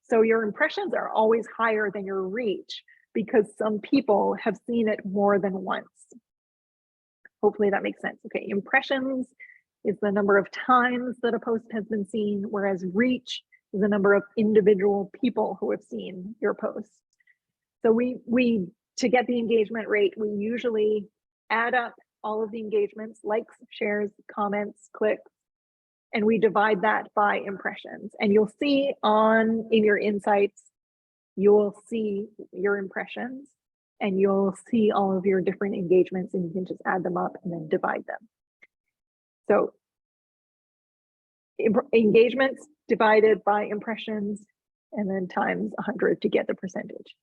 So your impressions are always higher than your reach because some people have seen it more than once. Hopefully that makes sense. Okay, impressions is the number of times that a post has been seen, whereas reach is the number of individual people who have seen your post. So we to get the engagement rate, we usually add up all of the engagements, likes, shares, comments, clicks, and we divide that by impressions. And you'll see in your insights, you'll see your impressions and you'll see all of your different engagements, and you can just add them up and then divide them. So engagements divided by impressions and then times 100 to get the percentage.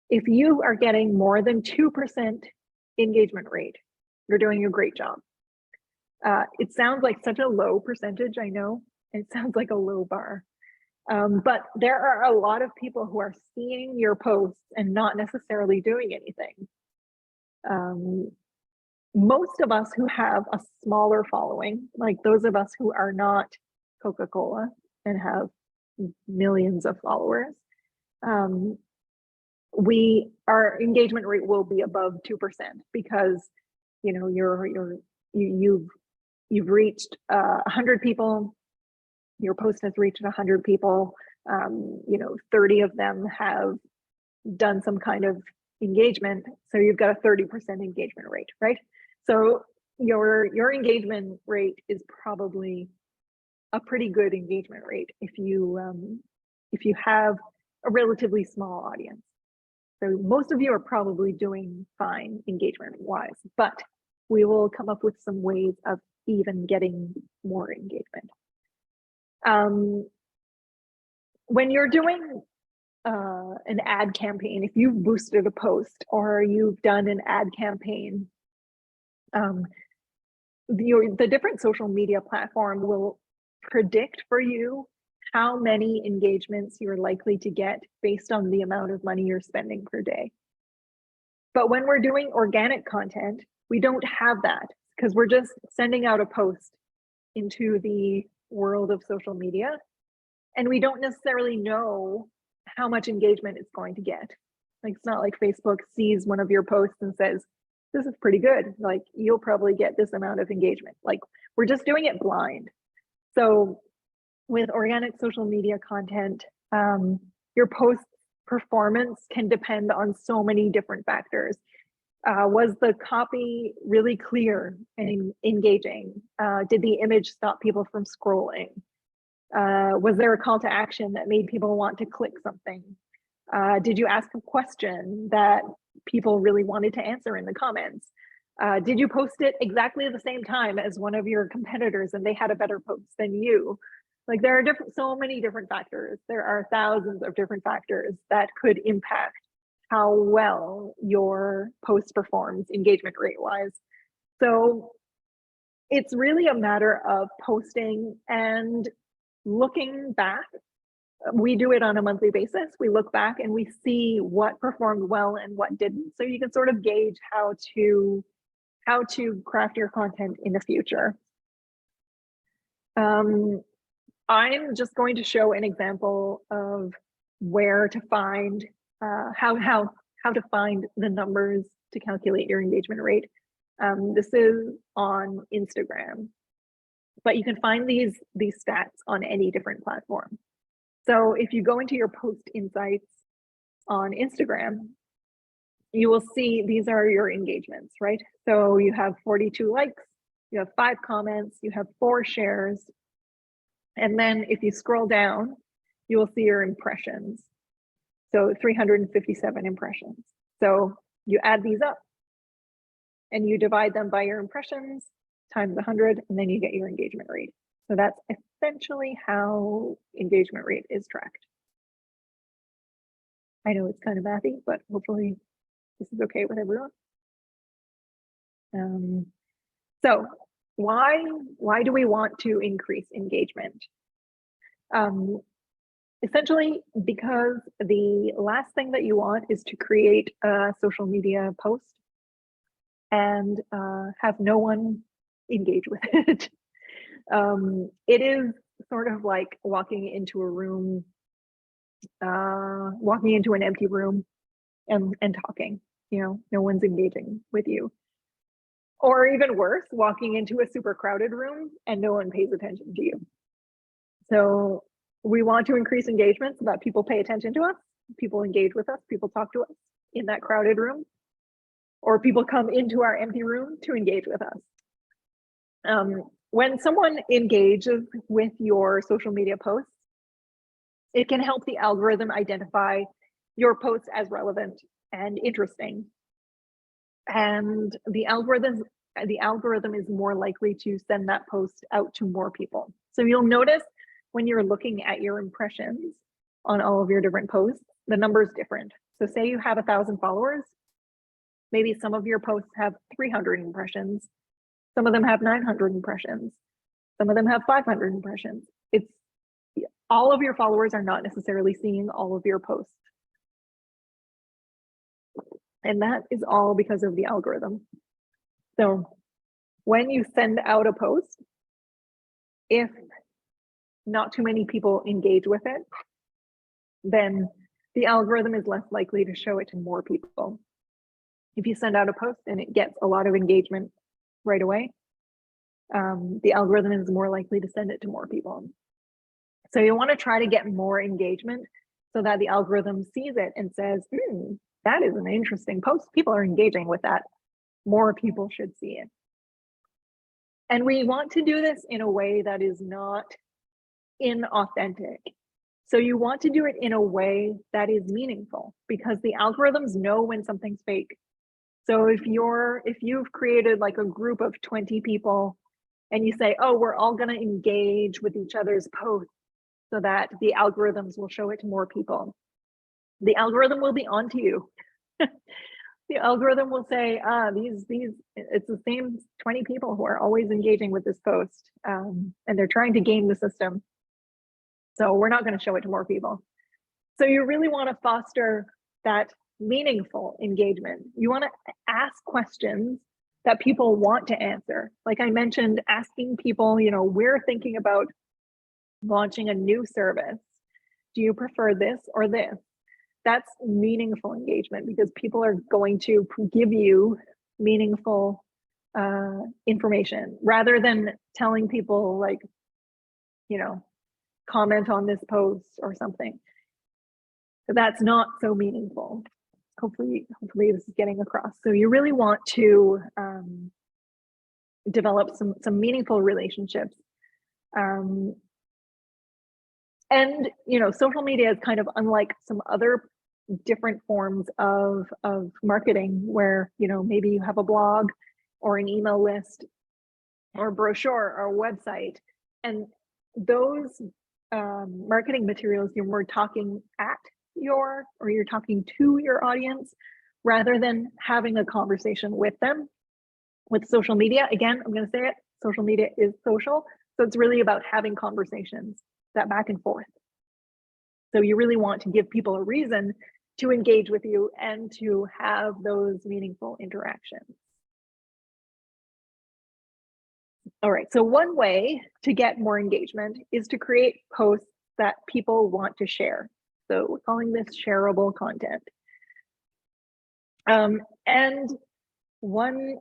If you are getting more than 2% engagement rate, you're doing a great job. It sounds like such a low percentage, I know. It sounds like a low bar. But there are a lot of people who are seeing your posts and not necessarily doing anything. Most of us who have a smaller following, like those of us who are not Coca-Cola and have millions of followers, our engagement rate will be above 2% because you've reached 100 people. Your post has reached 100 people. 30 of them have done some kind of engagement, so you've got a 30% engagement rate, right? So your engagement rate is probably a pretty good engagement rate if you have a relatively small audience. So most of you are probably doing fine engagement wise, but we will come up with some ways of even getting more engagement. When you're doing an ad campaign, if you've boosted a post or you've done an ad campaign, the different social media platform will predict for you how many engagements you're likely to get based on the amount of money you're spending per day. But when we're doing organic content, we don't have that because we're just sending out a post into the world of social media, and we don't necessarily know how much engagement it's going to get. Like, it's not like Facebook sees one of your posts and says, this is pretty good, like you'll probably get this amount of engagement. Like, we're just doing it blind. So with organic social media content, your post performance can depend on so many different factors. Was the copy really clear and engaging? Did the image stop people from scrolling? Was there a call to action that made people want to click something? Did you ask a question that people really wanted to answer in the comments? Did you post it exactly at the same time as one of your competitors and they had a better post than you? Like, there are so many different factors. There are thousands of different factors that could impact how well your post performs engagement rate wise. So it's really a matter of posting and looking back. We do it on a monthly basis. We look back and we see what performed well and what didn't. So you can sort of gauge how to craft your content in the future. I'm just going to show an example of where to find how to find the numbers to calculate your engagement rate. This is on Instagram, but you can find these stats on any different platform. So if you go into your post insights on Instagram, you will see these are your engagements, right? So you have 42 likes, you have 5 comments, you have 4 shares. And then if you scroll down, you will see your impressions. So 357 impressions. So you add these up and you divide them by your impressions times 100, and then you get your engagement rate. So that's essentially how engagement rate is tracked. I know it's kind of mathy, but hopefully this is okay with everyone. So why do we want to increase engagement? Essentially, because the last thing that you want is to create a social media post and have no one engage with it. It is sort of like walking into a room, walking into an empty room and talking, no one's engaging with you. Or even worse, walking into a super crowded room and no one pays attention to you. So we want to increase engagement so that people pay attention to us, people engage with us, people talk to us in that crowded room, or people come into our empty room to engage with us. When someone engages with your social media posts, it can help the algorithm identify your posts as relevant and interesting. And the algorithm is more likely to send that post out to more people. So you'll notice when you're looking at your impressions on all of your different posts, the number is different. So say you have 1,000 followers, maybe some of your posts have 300 impressions, some of them have 900 impressions, some of them have 500 impressions. It's all of your followers are not necessarily seeing all of your posts. And that is all because of the algorithm. So when you send out a post, if not too many people engage with it, then the algorithm is less likely to show it to more people. If you send out a post and it gets a lot of engagement right away, the algorithm is more likely to send it to more people. So you want to try to get more engagement so that the algorithm sees it and says, that is an interesting post. People are engaging with that. More people should see it. And we want to do this in a way that is not inauthentic. So you want to do it in a way that is meaningful, because the algorithms know when something's fake. So if you've created like a group of 20 people and you say, oh, we're all going to engage with each other's posts so that the algorithms will show it to more people, the algorithm will be onto you. The algorithm will say, it's the same 20 people who are always engaging with this post, and they're trying to game the system. So we're not going to show it to more people. So you really want to foster that meaningful engagement. You want to ask questions that people want to answer. Like I mentioned, asking people, we're thinking about launching a new service. Do you prefer this or this? That's meaningful engagement, because people are going to give you meaningful information, rather than telling people like, comment on this post or something. So that's not so meaningful. Hopefully this is getting across. So you really want to develop some meaningful relationships. And social media is kind of unlike some other different forms of marketing, where maybe you have a blog or an email list or a brochure or a website, and those marketing materials, you're talking at you're talking to your audience, rather than having a conversation with them. With social media, again, I'm going to say it, social media is social, so it's really about having conversations, that back and forth. So you really want to give people a reason to engage with you and to have those meaningful interactions. All right, so one way to get more engagement is to create posts that people want to share. So we're calling this shareable content. And one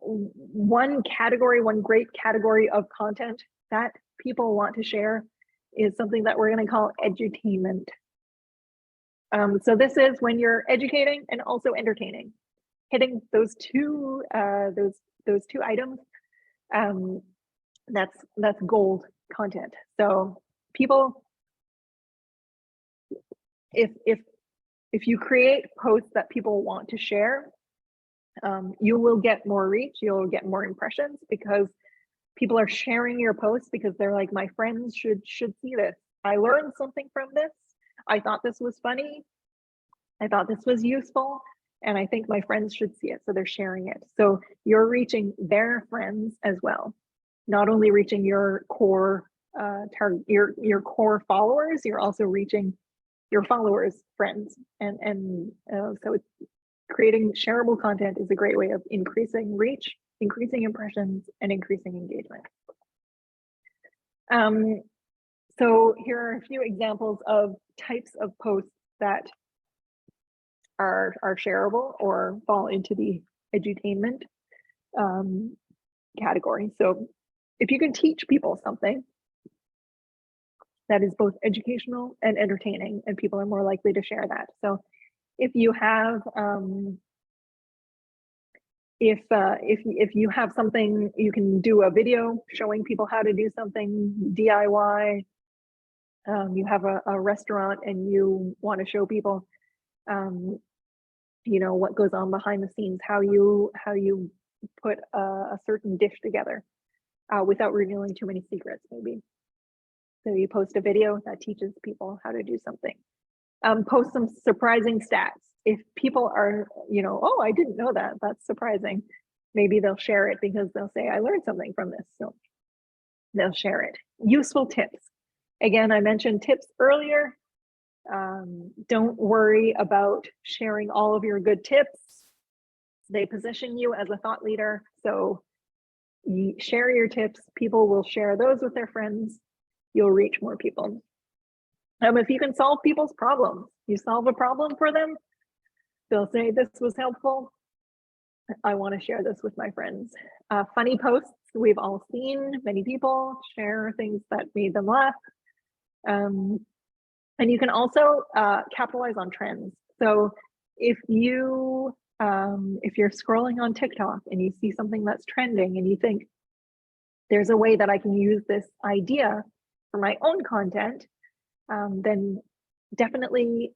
great category of content that people want to share is something that we're going to call edutainment. So this is when you're educating and also entertaining, hitting those two items. That's gold content. So people, if you create posts that people want to share, you will get more reach, you'll get more impressions, because people are sharing your posts because they're like, my friends should see this. I learned something from this. I thought this was funny. I thought this was useful, and I think my friends should see it. So they're sharing it. So you're reaching their friends as well, not only reaching your core your core followers, you're also reaching your followers' friends, and so it's creating shareable content is a great way of increasing reach, increasing impressions, and increasing engagement. So here are a few examples of types of posts that are shareable or fall into the edutainment category. So if you can teach people something that is both educational and entertaining, and people are more likely to share that. So if you have if you have something, you can do a video showing people how to do something DIY. You have a restaurant and you want to show people what goes on behind the scenes, how you put a certain dish together without revealing too many secrets, maybe. So you post a video that teaches people how to do something. Post some surprising stats. If people are, oh, I didn't know that, that's surprising. Maybe they'll share it because they'll say, I learned something from this. So they'll share it. Useful tips. Again, I mentioned tips earlier. Don't worry about sharing all of your good tips. They position you as a thought leader. So you share your tips. People will share those with their friends. You'll reach more people. If you can solve people's problems, you solve a problem for them, they'll say, this was helpful. I want to share this with my friends. Funny posts, we've all seen many people share things that made them laugh. And you can also capitalize on trends. So if you're scrolling on TikTok and you see something that's trending and you think, there's a way that I can use this idea for my own content, then definitely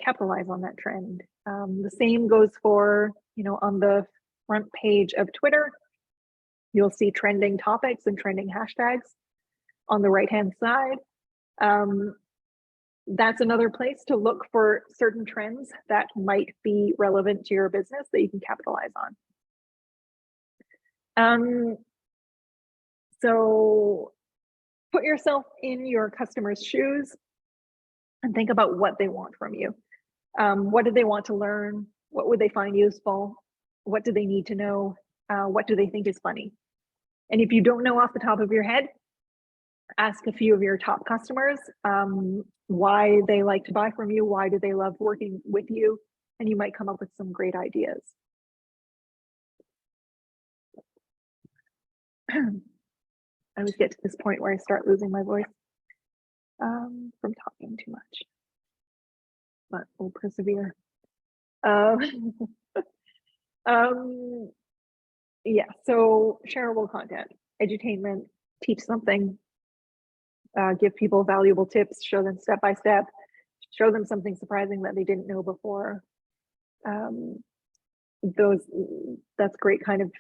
capitalize on that trend. The same goes for, on the front page of Twitter, you'll see trending topics and trending hashtags on the right-hand side. That's another place to look for certain trends that might be relevant to your business that you can capitalize on. So put yourself in your customer's shoes and think about what they want from you. What do they want to learn? What would they find useful? What do they need to know? What do they think is funny? And if you don't know off the top of your head, ask a few of your top customers why they like to buy from you, why do they love working with you, and you might come up with some great ideas. I always get to this point where I start losing my voice from talking too much, but we'll persevere. Yeah, so shareable content, edutainment, teach something, give people valuable tips, show them step by step, show them something surprising that they didn't know before. That's great kind of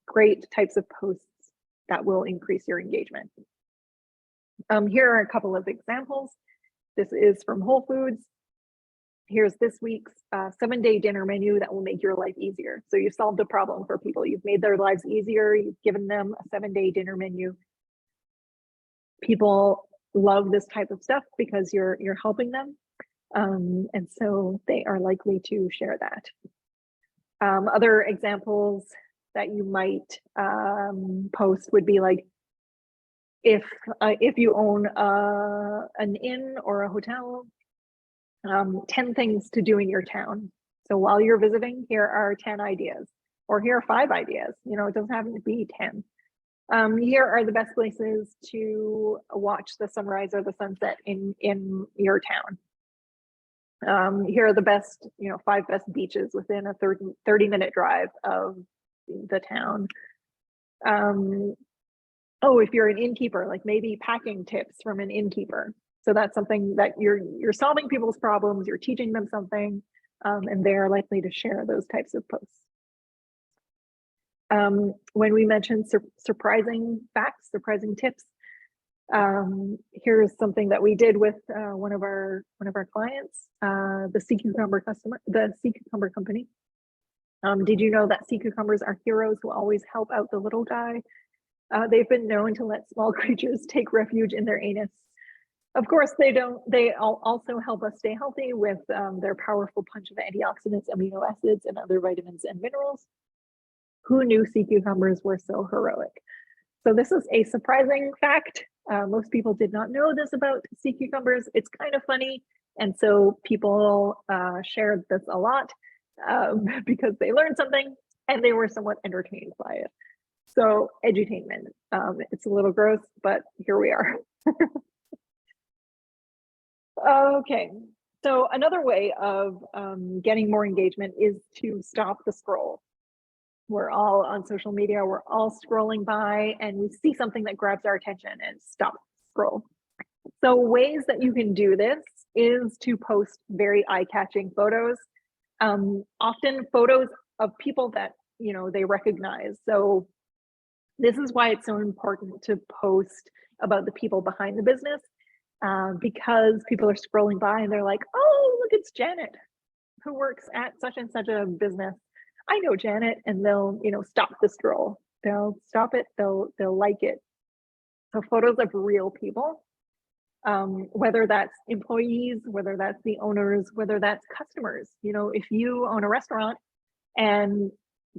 great types of posts that will increase your engagement. Here are a couple of examples. This is from Whole Foods. Here's this week's 7-day dinner menu that will make your life easier. So you've solved a problem for people. You've made their lives easier. You've given them a 7-day dinner menu. People love this type of stuff because you're helping them. And so they are likely to share that. Other examples that you might post would be like, if you own an inn or a hotel, 10 things to do in your town. So while you're visiting, here are 10 ideas, or here are 5 ideas. It doesn't have to be 10. Here are the best places to watch the sunrise or the sunset in your town. Here are the best, 5 best beaches within a 30-minute drive of the town. Oh, if you're an innkeeper, like maybe packing tips from an innkeeper. So that's something that you're solving people's problems, you're teaching them something, and they're likely to share those types of posts. When we mentioned surprising facts, surprising tips, here's something that we did with one of our clients, the sea cucumber company. Did you know that sea cucumbers are heroes who always help out the little guy? They've been known to let small creatures take refuge in their anus. Of course, they don't. They also help us stay healthy with their powerful punch of antioxidants, amino acids, and other vitamins and minerals. Who knew sea cucumbers were so heroic? So this is a surprising fact. Most people did not know this about sea cucumbers. It's kind of funny. And so people shared this a lot because they learned something and they were somewhat entertained by it. So edutainment, it's a little gross, but here we are. Okay, so another way of getting more engagement is to stop the scroll. We're all on social media, we're all scrolling by and we see something that grabs our attention and stop scroll. So ways that you can do this is to post very eye-catching photos, often photos of people that they recognize. So this is why it's so important to post about the people behind the business, because people are scrolling by and they're like, oh, look, it's Janet who works at such and such a business. I know Janet, and they'll stop the scroll. They'll stop it. They'll like it. So photos of real people, whether that's employees, whether that's the owners, whether that's customers. If you own a restaurant and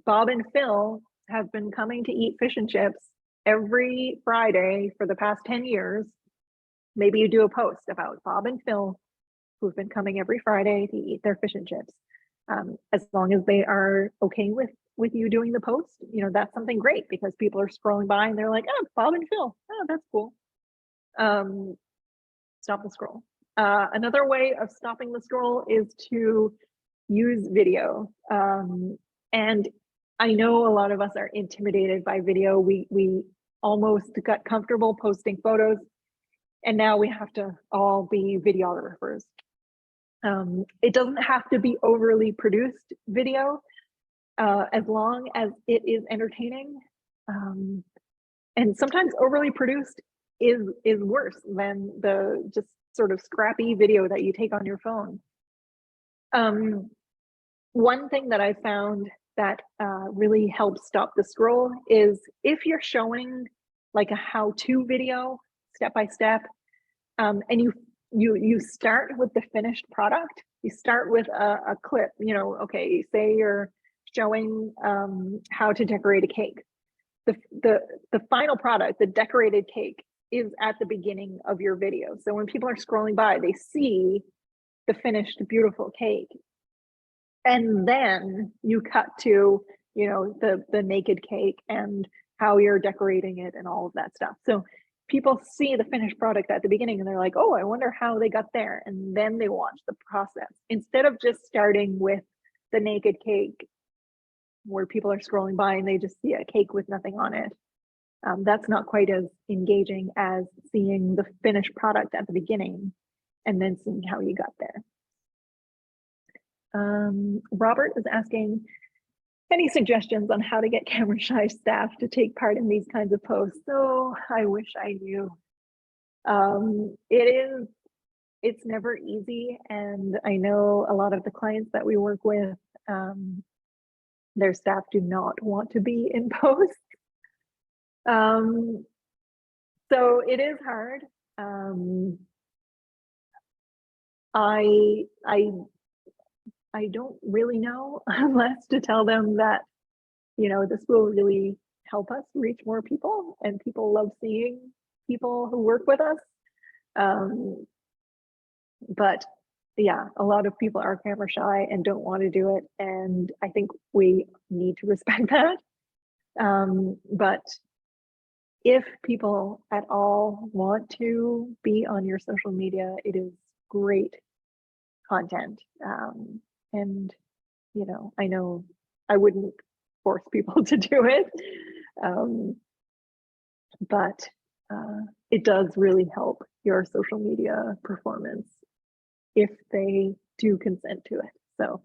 Bob and Phil have been coming to eat fish and chips every Friday for the past 10 years, maybe you do a post about Bob and Phil who've been coming every Friday to eat their fish and chips. As long as they are okay with you doing the post, that's something great because people are scrolling by and they're like, oh, Bob and Phil, oh, that's cool. Stop the scroll. Another way of stopping the scroll is to use video. And I know a lot of us are intimidated by video. We almost got comfortable posting photos, and now we have to all be videographers. It doesn't have to be overly produced video, as long as it is entertaining. And sometimes overly produced is worse than the just sort of scrappy video that you take on your phone. One thing that I found that really helps stop the scroll is if you're showing like a how-to video, step by step, and you start with the finished product. You start with a clip, you know, okay, say you're showing how to decorate a cake. The final product, the decorated cake, is at the beginning of your video. So when people are scrolling by, they see the finished beautiful cake. And then you cut to, you know, the naked cake and how you're decorating it and all of that stuff. So people see the finished product at the beginning and they're like, oh, I wonder how they got there. And then they watch the process instead of just starting with the naked cake where people are scrolling by and they just see a cake with nothing on it. That's not quite as engaging as seeing the finished product at the beginning and then seeing how you got there. Robert is asking, any suggestions on how to get camera shy staff to take part in these kinds of posts? So I wish I knew. It's never easy. And I know a lot of the clients that we work with, their staff do not want to be in post. So it is hard. I don't really know unless to tell them that, you know, this will really help us reach more people and people love seeing people who work with us. But yeah, a lot of people are camera shy and don't want to do it. And I think we need to respect that. But if people at all want to be on your social media, it is great content. And, you know I wouldn't force people to do it. But it does really help your social media performance if they do consent to it. So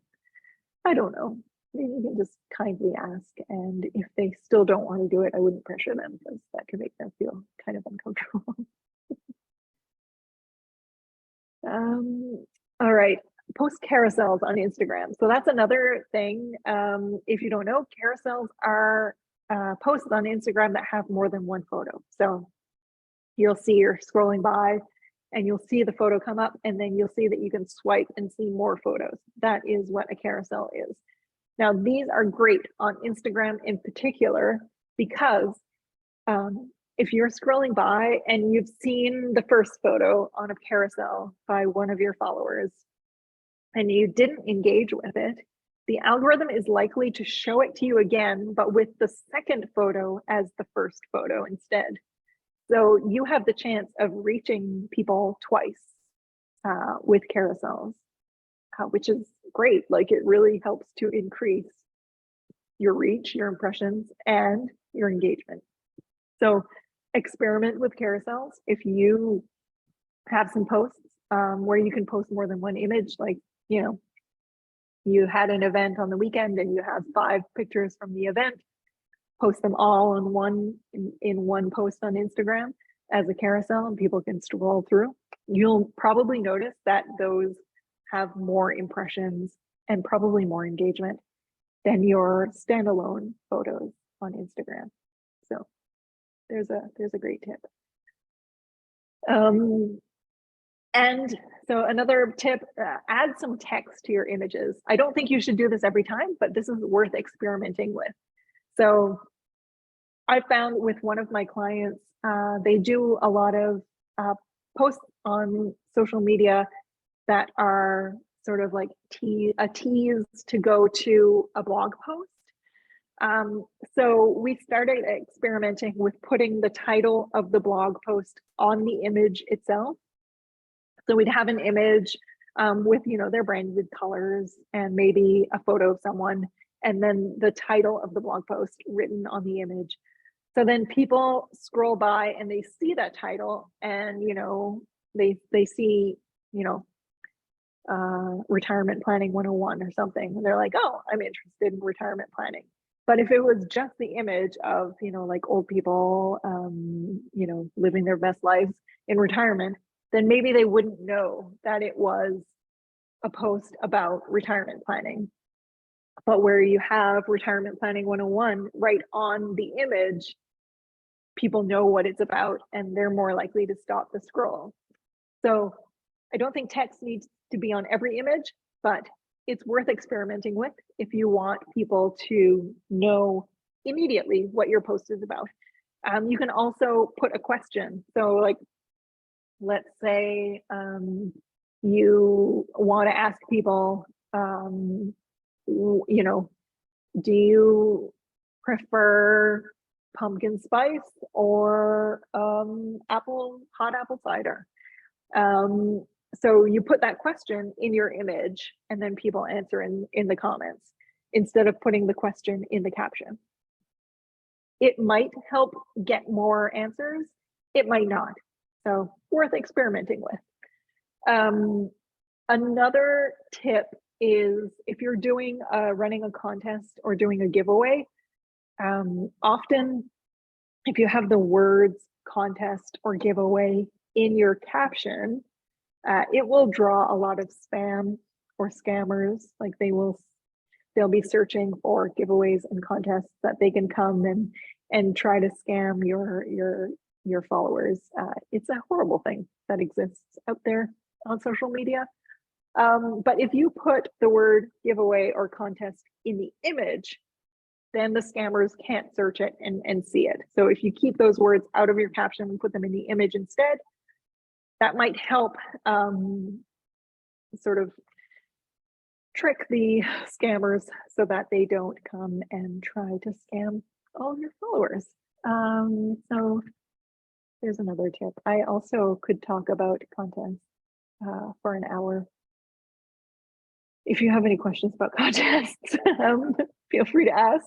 I don't know, maybe you can just kindly ask, and if they still don't want to do it, I wouldn't pressure them because that could make them feel kind of uncomfortable. All right, post carousels on Instagram. So that's another thing. If you don't know, carousels are posts on Instagram that have more than one photo. So you'll see you're scrolling by and you'll see the photo come up, and then you'll see that you can swipe and see more photos. That is what a carousel is. Now, these are great on Instagram in particular, because if you're scrolling by and you've seen the first photo on a carousel by one of your followers and you didn't engage with it, the algorithm is likely to show it to you again, but with the second photo as the first photo instead. So you have the chance of reaching people twice with carousels, which is great. Like, it really helps to increase your reach, your impressions, and your engagement. So experiment with carousels. If you have some posts where you can post more than one image, like, you know, you had an event on the weekend and you have 5 pictures from the event, post them all in one post on Instagram as a carousel, and people can scroll through. You'll probably notice that those have more impressions and probably more engagement than your standalone photos on Instagram. So there's a great tip. And so another tip, add some text to your images. I don't think you should do this every time, but this is worth experimenting with. So I found with one of my clients, they do a lot of posts on social media that are sort of like a tease to go to a blog post. So we started experimenting with putting the title of the blog post on the image itself. So we'd have an image with, you know, their branded colors and maybe a photo of someone, and then the title of the blog post written on the image. So then people scroll by and they see that title, and they see retirement planning 101 or something, and they're like, oh, I'm interested in retirement planning. But if it was just the image of like old people living their best lives in retirement, then maybe they wouldn't know that it was a post about retirement planning. But where you have retirement planning 101 right on the image, people know what it's about and they're more likely to stop the scroll. So I don't think text needs to be on every image, but it's worth experimenting with if you want people to know immediately what your post is about. You can also put a question. So like, let's say you want to ask people, do you prefer pumpkin spice or hot apple cider? So you put that question in your image and then people answer in the comments instead of putting the question in the caption. It might help get more answers. It might not. So worth experimenting with. Another tip is if you're running a contest or doing a giveaway, often if you have the words contest or giveaway in your caption, it will draw a lot of spam or scammers. Like they'll be searching for giveaways and contests that they can come and try to scam your followers. It's a horrible thing that exists out there on social media. But if you put the word giveaway or contest in the image, then the scammers can't search it and see it. So if you keep those words out of your caption and put them in the image instead, that might help sort of trick the scammers so that they don't come and try to scam all your followers. So there's another tip. I also could talk about content for an hour. If you have any questions about contests, feel free to ask.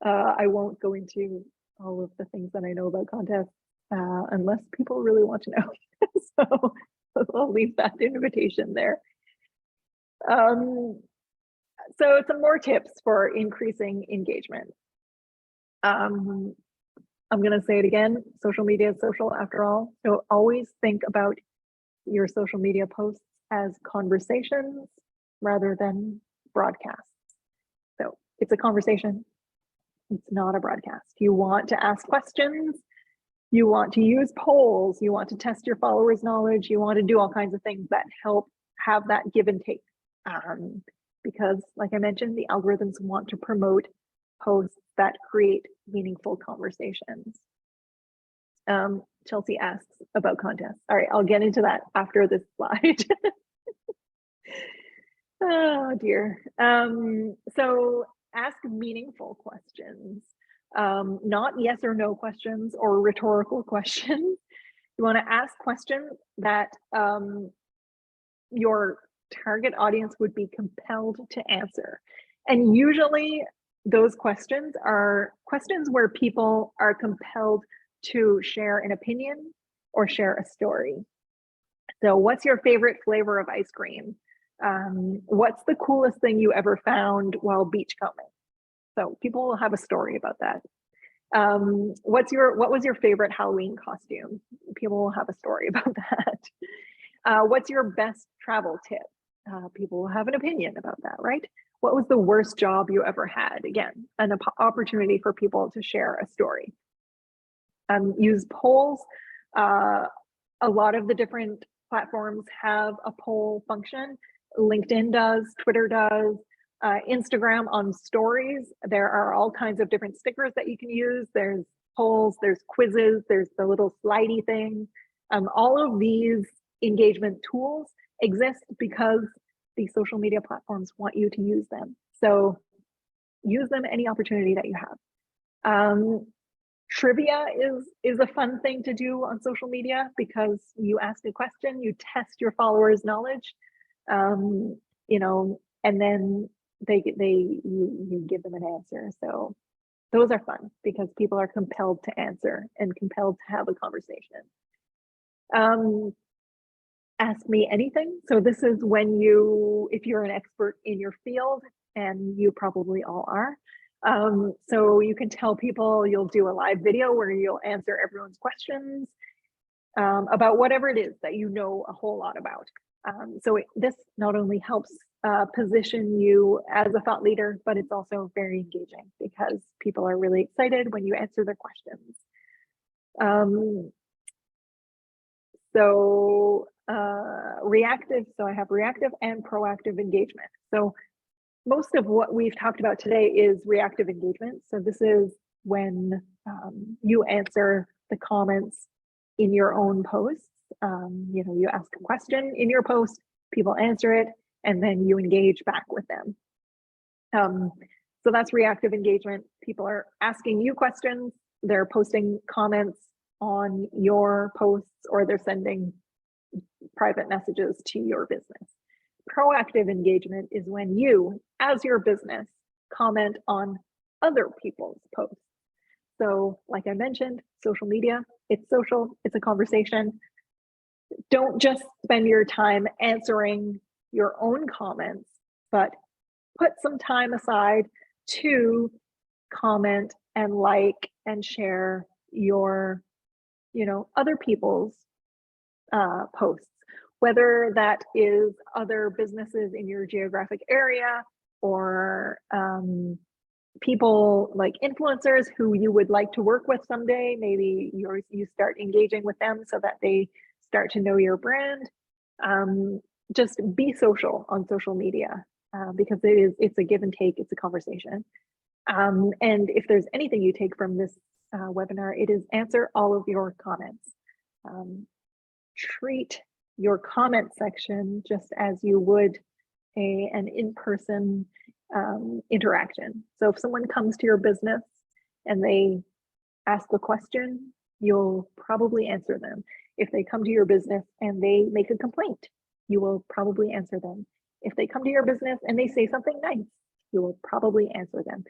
I won't go into all of the things that I know about contests unless people really want to know. So I'll leave that invitation there. So some more tips for increasing engagement. I'm going to say it again, social media is social after all. So always think about your social media posts as conversations rather than broadcasts. So it's a conversation, it's not a broadcast. You want to ask questions, you want to use polls, you want to test your followers' knowledge, you want to do all kinds of things that help have that give and take. Because like I mentioned, the algorithms want to promote posts that create meaningful conversations. Chelsea asks about contests. All right, I'll get into that after this slide. Oh dear. So ask meaningful questions, not yes or no questions or rhetorical questions. You want to ask questions that your target audience would be compelled to answer. And usually those questions are questions where people are compelled to share an opinion or share a story. So what's your favorite flavor of ice cream? What's the coolest thing you ever found while beachcombing? So people will have a story about that. What was your favorite Halloween costume? People will have a story about that. What's your best travel tip? People will have an opinion about that, right? What was the worst job you ever had? Again, an opportunity for people to share a story. Use polls. A lot of the different platforms have a poll function. LinkedIn does, Twitter does, Instagram on stories. There are all kinds of different stickers that you can use. There's polls, there's quizzes, there's the little slidey thing. All of these engagement tools exist because the social media platforms want you to use them. So use them any opportunity that you have. Trivia is a fun thing to do on social media because you ask a question, you test your followers' knowledge, and then you give them an answer. So those are fun because people are compelled to answer and compelled to have a conversation. Ask me anything. So this is when if you're an expert in your field, and you probably all are. So you can tell people, you'll do a live video where you'll answer everyone's questions about whatever it is that you know a whole lot about. So this not only helps position you as a thought leader, but it's also very engaging because people are really excited when you answer their questions. Reactive, so I have reactive and proactive engagement. So most of what we've talked about today is reactive engagement. So this is when you answer the comments in your own posts. You ask a question in your post, people answer it, and then you engage back with them. So that's reactive engagement. People are asking you questions, they're posting comments on your posts, or they're sending private messages to your business. Proactive engagement is when you, as your business, comment on other people's posts. So like I mentioned, social media, it's social, it's a conversation. Don't just spend your time answering your own comments, but put some time aside to comment and like and share your, other people's posts, whether that is other businesses in your geographic area or people like influencers who you would like to work with someday. Maybe you start engaging with them so that they start to know your brand. Just be social on social media because it's a give and take, it's a conversation. And if there's anything you take from this webinar, it is answer all of your comments. Treat your comment section just as you would an in-person interaction. So if someone comes to your business and they ask a question, you'll probably answer them. If they come to your business and they make a complaint, you will probably answer them. If they come to your business and they say something nice, you will probably answer them.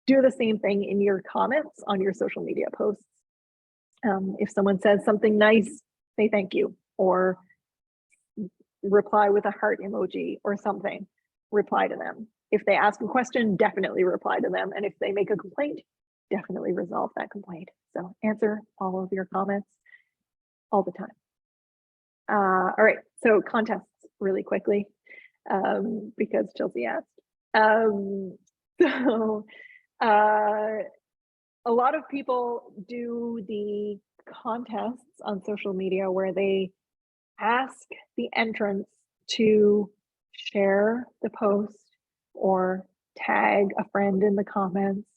Do the same thing in your comments on your social media posts. If someone says something nice, say thank you, or reply with a heart emoji or something, reply to them. If they ask a question, definitely reply to them. And if they make a complaint, definitely resolve that complaint. So answer all of your comments all the time. All right, so contests really quickly because Chelsea asked. A lot of people do the contests on social media where they ask the entrants to share the post or tag a friend in the comments.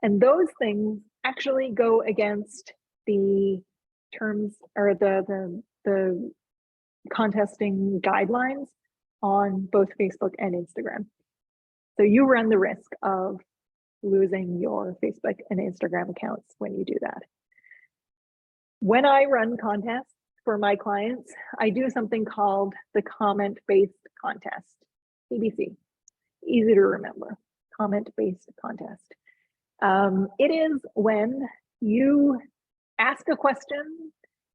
And those things actually go against the terms or the contesting guidelines on both Facebook and Instagram. So you run the risk of losing your Facebook and Instagram accounts when you do that. When I run contests for my clients, I do something called the comment-based contest, CBC. Easy to remember, comment-based contest. It is when you ask a question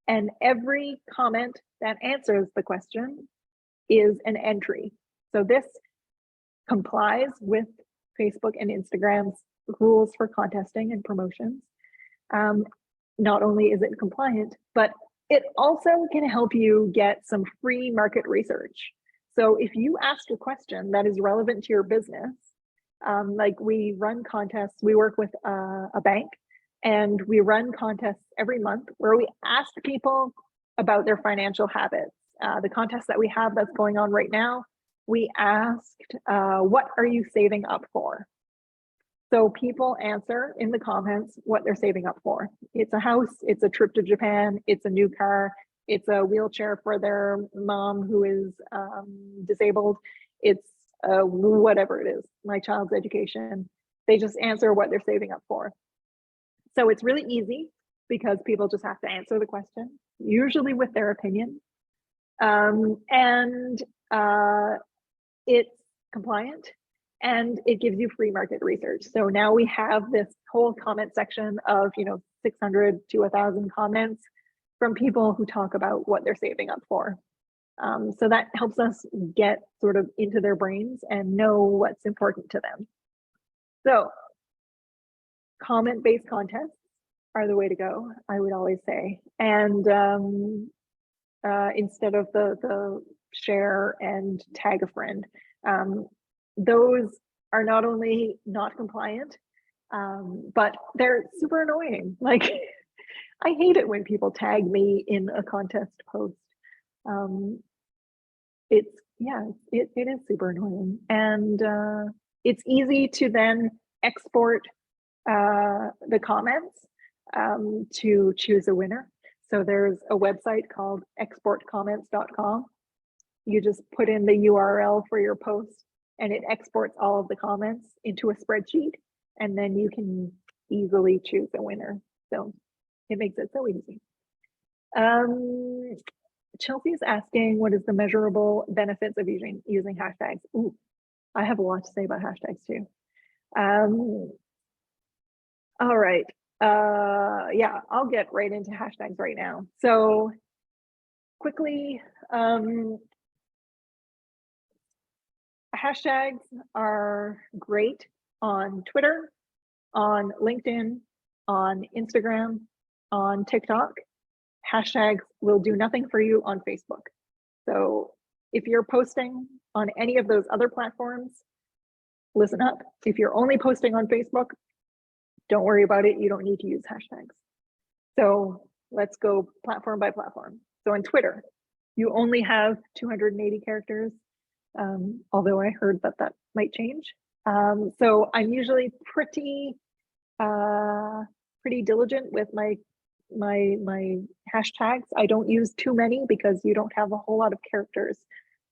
and every comment that answers the question is an entry. So this complies with Facebook and Instagram's rules for contesting and promotions. Not only is it compliant, but it also can help you get some free market research. So if you ask a question that is relevant to your business, like we run contests, we work with a bank, and we run contests every month where we ask people about their financial habits. The contest that we have that's going on right now, we asked, what are you saving up for? So people answer in the comments what they're saving up for. It's a house, it's a trip to Japan, it's a new car, it's a wheelchair for their mom who is disabled, it's whatever it is, my child's education. They just answer what they're saving up for. So it's really easy because people just have to answer the question, usually with their opinion. And it's compliant and it gives you free market research. So now we have this whole comment section of 600 to 1,000 comments from people who talk about what they're saving up for. So that helps us get sort of into their brains and know what's important to them. So comment-based contests are the way to go, I would always say. And instead of the share and tag a friend, those are not only not compliant, but they're super annoying. Like, I hate it when people tag me in a contest post. It is super annoying, and it's easy to then export the comments to choose a winner. So there's a website called exportcomments.com. You just put in the URL for your post and it exports all of the comments into a spreadsheet, and then you can easily choose a winner. So it makes it so easy. Chelsea's asking, what is the measurable benefits of using hashtags? Ooh, I have a lot to say about hashtags too. All right. Yeah, I'll get right into hashtags right now. So quickly, hashtags are great on Twitter, on LinkedIn, on Instagram, on TikTok. Hashtags will do nothing for you on Facebook. So if you're posting on any of those other platforms, listen up. If you're only posting on Facebook, don't worry about it. You don't need to use hashtags. So let's go platform by platform. So on Twitter, you only have 280 characters, although I heard that might change. So I'm usually pretty diligent with my hashtags. I don't use too many because you don't have a whole lot of characters.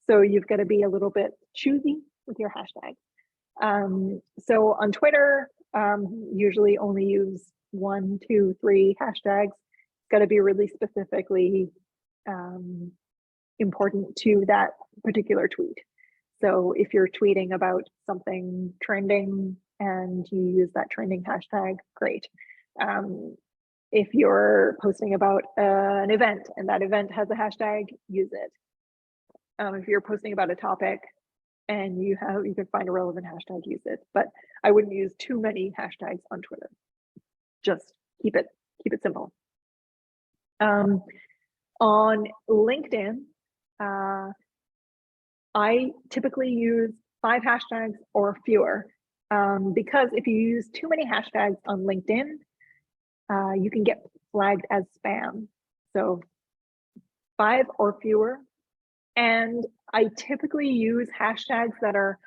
So you've got to be a little bit choosy with your hashtags. So on Twitter, usually only use 1, 2, 3 hashtags. It's got to be really specifically important to that particular tweet. So if you're tweeting about something trending and you use that trending hashtag, great. If you're posting about an event and that event has a hashtag, use it. If you're posting about a topic and you can find a relevant hashtag, use it. But I wouldn't use too many hashtags on Twitter. Just keep it simple. On LinkedIn, I typically use 5 hashtags or fewer, because if you use too many hashtags on LinkedIn, you can get flagged as spam. So 5 or fewer. And I typically use hashtags that are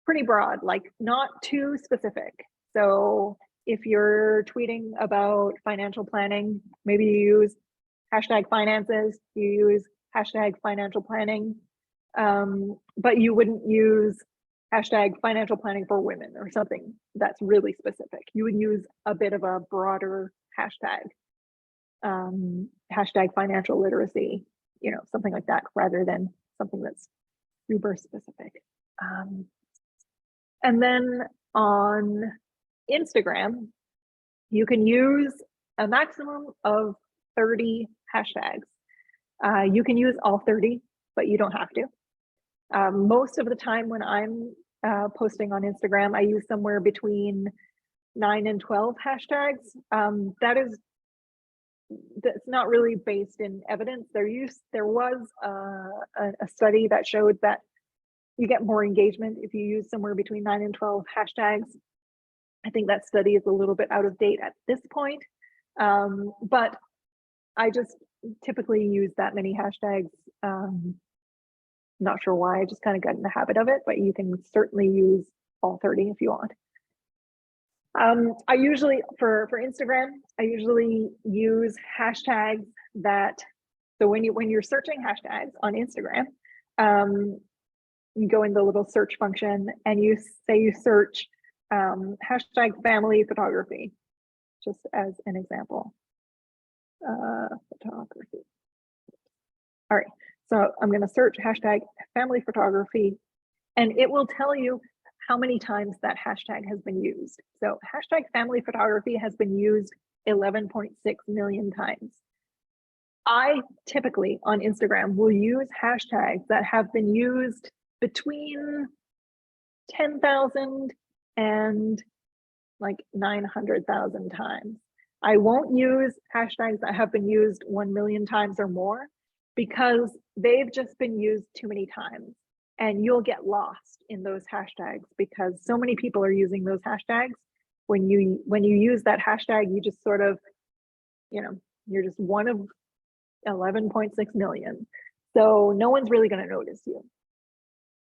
pretty broad, like not too specific. So if you're tweeting about financial planning, maybe you use hashtag finances, you use hashtag financial planning, but you wouldn't use hashtag financial planning for women or something that's really specific. You would use a bit of a broader hashtag, hashtag financial literacy, something like that, rather than something that's super specific. And then on Instagram, you can use a maximum of 30 hashtags. You can use all 30, but you don't have to. Most of the time when I'm posting on Instagram, I use somewhere between 9 and 12 hashtags. That's not really based in evidence. There was a study that showed that you get more engagement if you use somewhere between 9 and 12 hashtags. I think that study is a little bit out of date at this point, but I just typically use that many hashtags. Not sure why, I just kind of got in the habit of it, but you can certainly use all 30 if you want. I usually, for Instagram, I usually use hashtags that, so when you're searching hashtags on Instagram, you go in the little search function and you search hashtag family photography, just as an example. Photography. All right, so I'm going to search hashtag family photography, and it will tell you how many times that hashtag has been used. So hashtag family photography has been used 11.6 million times. I typically on Instagram will use hashtags that have been used between 10,000 and like 900,000 times. I won't use hashtags that have been used 1 million times or more because they've just been used too many times, and you'll get lost in those hashtags because so many people are using those hashtags. When you use that hashtag, you just sort of, you're just one of 11.6 million. So no one's really going to notice you.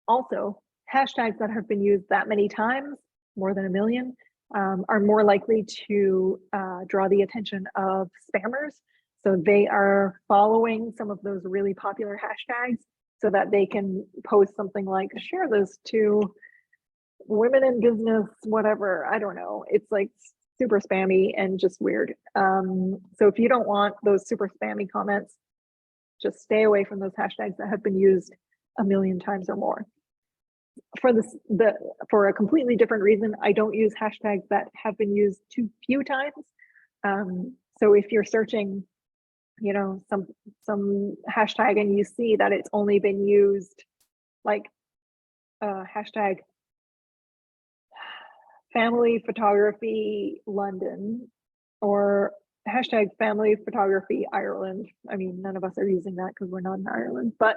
Also, hashtags that have been used that many times, more than 1 million, are more likely to draw the attention of spammers. So they are following some of those really popular hashtags so that they can post something like, share this to women in business, whatever, I don't know. It's like super spammy and just weird. So if you don't want those super spammy comments, just stay away from those hashtags that have been used 1 million times or more. For a completely different reason, I don't use hashtags that have been used too few times. So if you're searching, some hashtag and you see that it's only been used, like hashtag family photography London or hashtag family photography Ireland. I mean, none of us are using that because we're not in Ireland, but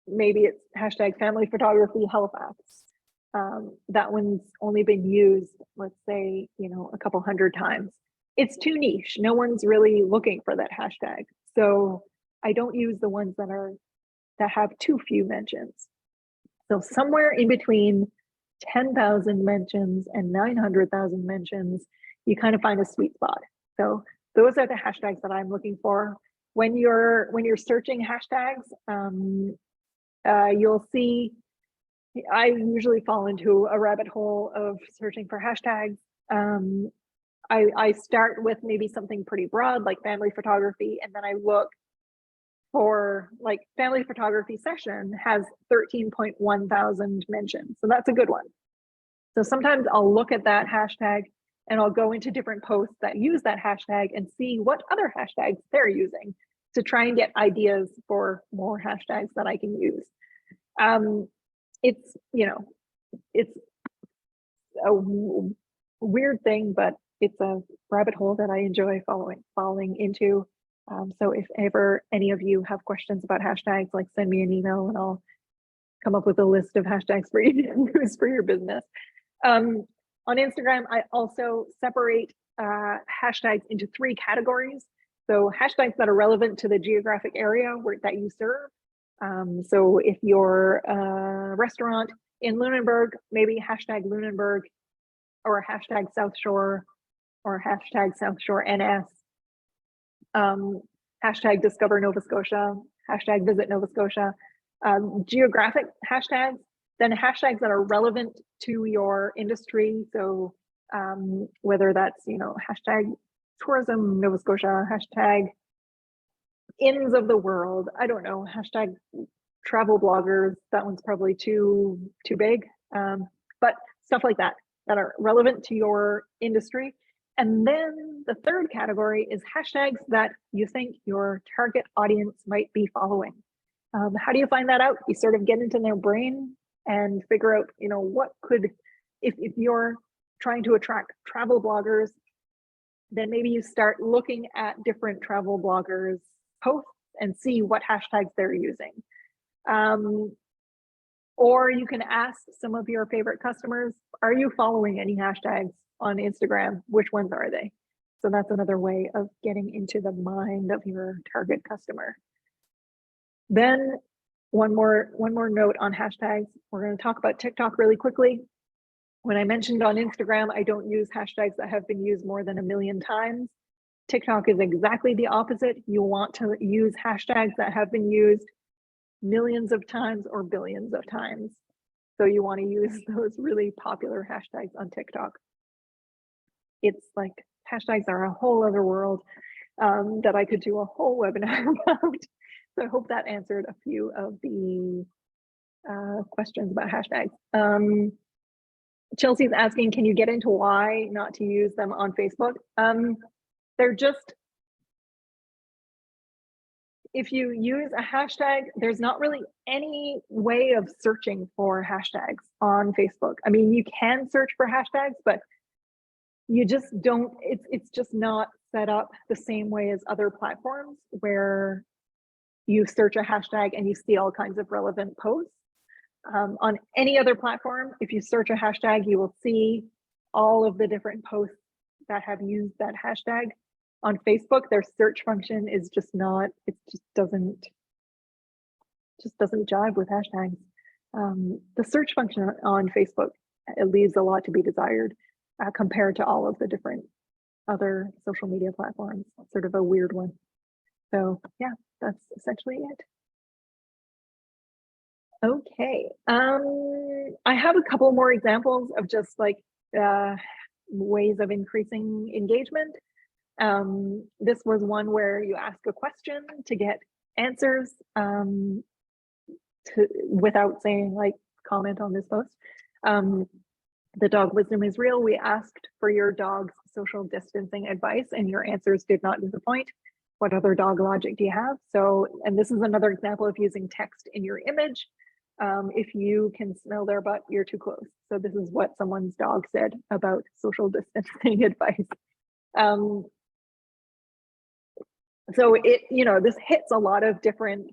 maybe it's hashtag family photography Halifax. That one's only been used, let's say, a couple hundred times. It's too niche. No one's really looking for that hashtag. So I don't use the ones that have too few mentions. So somewhere in between 10,000 mentions and 900,000 mentions, you kind of find a sweet spot. So those are the hashtags that I'm looking for. When you're searching hashtags, you'll see, I usually fall into a rabbit hole of searching for hashtags. I start with maybe something pretty broad like family photography, and then I look for like family photography session has 13.1 thousand mentions. So that's a good one. So sometimes I'll look at that hashtag and I'll go into different posts that use that hashtag and see what other hashtags they're using to try and get ideas for more hashtags that I can use. It's a weird thing, but it's a rabbit hole that I enjoy falling into. So if ever any of you have questions about hashtags, like send me an email and I'll come up with a list of hashtags for you to use for your business. On Instagram, I also separate hashtags into 3 categories. So hashtags that are relevant to the geographic area that you serve. So if you're a restaurant in Lunenburg, maybe hashtag Lunenburg or hashtag South Shore or hashtag South Shore NS, hashtag Discover Nova Scotia, hashtag Visit Nova Scotia, geographic hashtags, then hashtags that are relevant to your industry. So whether that's, hashtag tourism Nova Scotia, hashtag inns of the world, I don't know, hashtag travel bloggers, that one's probably too big, but stuff like that are relevant to your industry. And then the third category is hashtags that you think your target audience might be following. How do you find that out? You sort of get into their brain and figure out, what could, if you're trying to attract travel bloggers, then maybe you start looking at different travel bloggers' posts and see what hashtags they're using. Or you can ask some of your favorite customers, are you following any hashtags on Instagram? Which ones are they? So that's another way of getting into the mind of your target customer. Then one more note on hashtags. We're going to talk about TikTok really quickly. When I mentioned on Instagram, I don't use hashtags that have been used more than 1 million times. TikTok is exactly the opposite. You want to use hashtags that have been used millions of times or billions of times. So you want to use those really popular hashtags on TikTok. It's like hashtags are a whole other world that I could do a whole webinar about. So I hope that answered a few of the questions about hashtags. Chelsea's asking, can you get into why not to use them on Facebook? They're just, if you use a hashtag, there's not really any way of searching for hashtags on Facebook. I mean, you can search for hashtags, but you just don't, it's just not set up the same way as other platforms where you search a hashtag and you see all kinds of relevant posts. On any other platform, if you search a hashtag, you will see all of the different posts that have used that hashtag. On Facebook, their search function is just not, it just doesn't jive with hashtags. The search function on Facebook, it leaves a lot to be desired compared to all of the different other social media platforms. It's sort of a weird one. So yeah, that's essentially it. Okay, I have a couple more examples of just like ways of increasing engagement. This was one where you ask a question to get answers without saying like comment on this post. The dog wisdom is real. We asked for your dog's social distancing advice and your answers did not disappoint. What other dog logic do you have? So, and this is another example of using text in your image. If you can smell their butt, you're too close. So this is what someone's dog said about social distancing advice. So it, you know, this hits a lot of different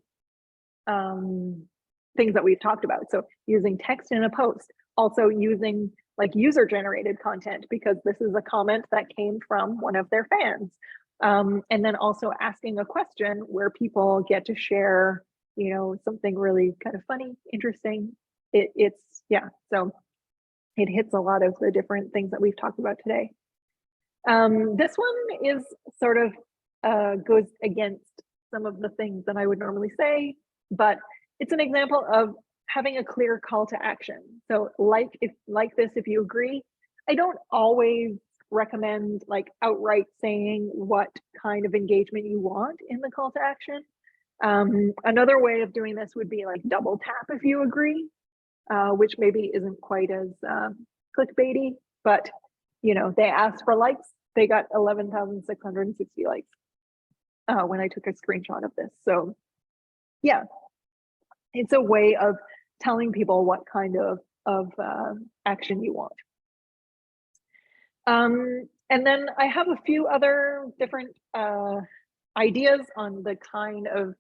things that we've talked about. So using text in a post, also using like user generated content, because this is a comment that came from one of their fans. And then also asking a question where people get to share, you know, something really kind of funny, interesting. Yeah, so it hits a lot of the different things that we've talked about today. This one is sort of goes against some of the things that I would normally say, but it's an example of having a clear call to action. So like this, if you agree, I don't always recommend like outright saying what kind of engagement you want in the call to action. Another way of doing this would be like double tap if you agree, which maybe isn't quite as clickbaity, but you know, they asked for likes, they got 11,660 likes when I took a screenshot of this. So yeah, it's a way of telling people what kind of action you want. And then I have a few other different ideas on the kind of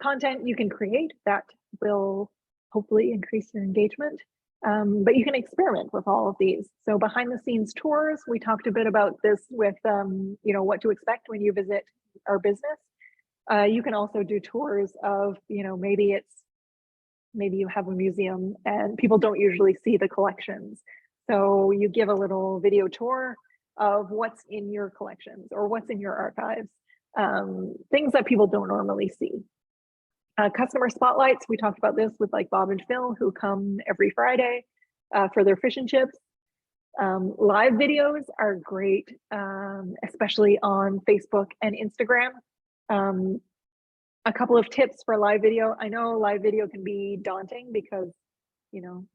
content you can create that will hopefully increase your engagement. But you can experiment with all of these. So behind the scenes tours, we talked a bit about this with you know, what to expect when you visit our business. You can also do tours of, you know, maybe you have a museum and people don't usually see the collections. So you give a little video tour of what's in your collections or what's in your archives, things that people don't normally see. Customer spotlights, we talked about this with like Bob and Phil, who come every Friday for their fish and chips. Live videos are great, especially on Facebook and Instagram. A couple of tips for live video. I know live video can be daunting because, you know,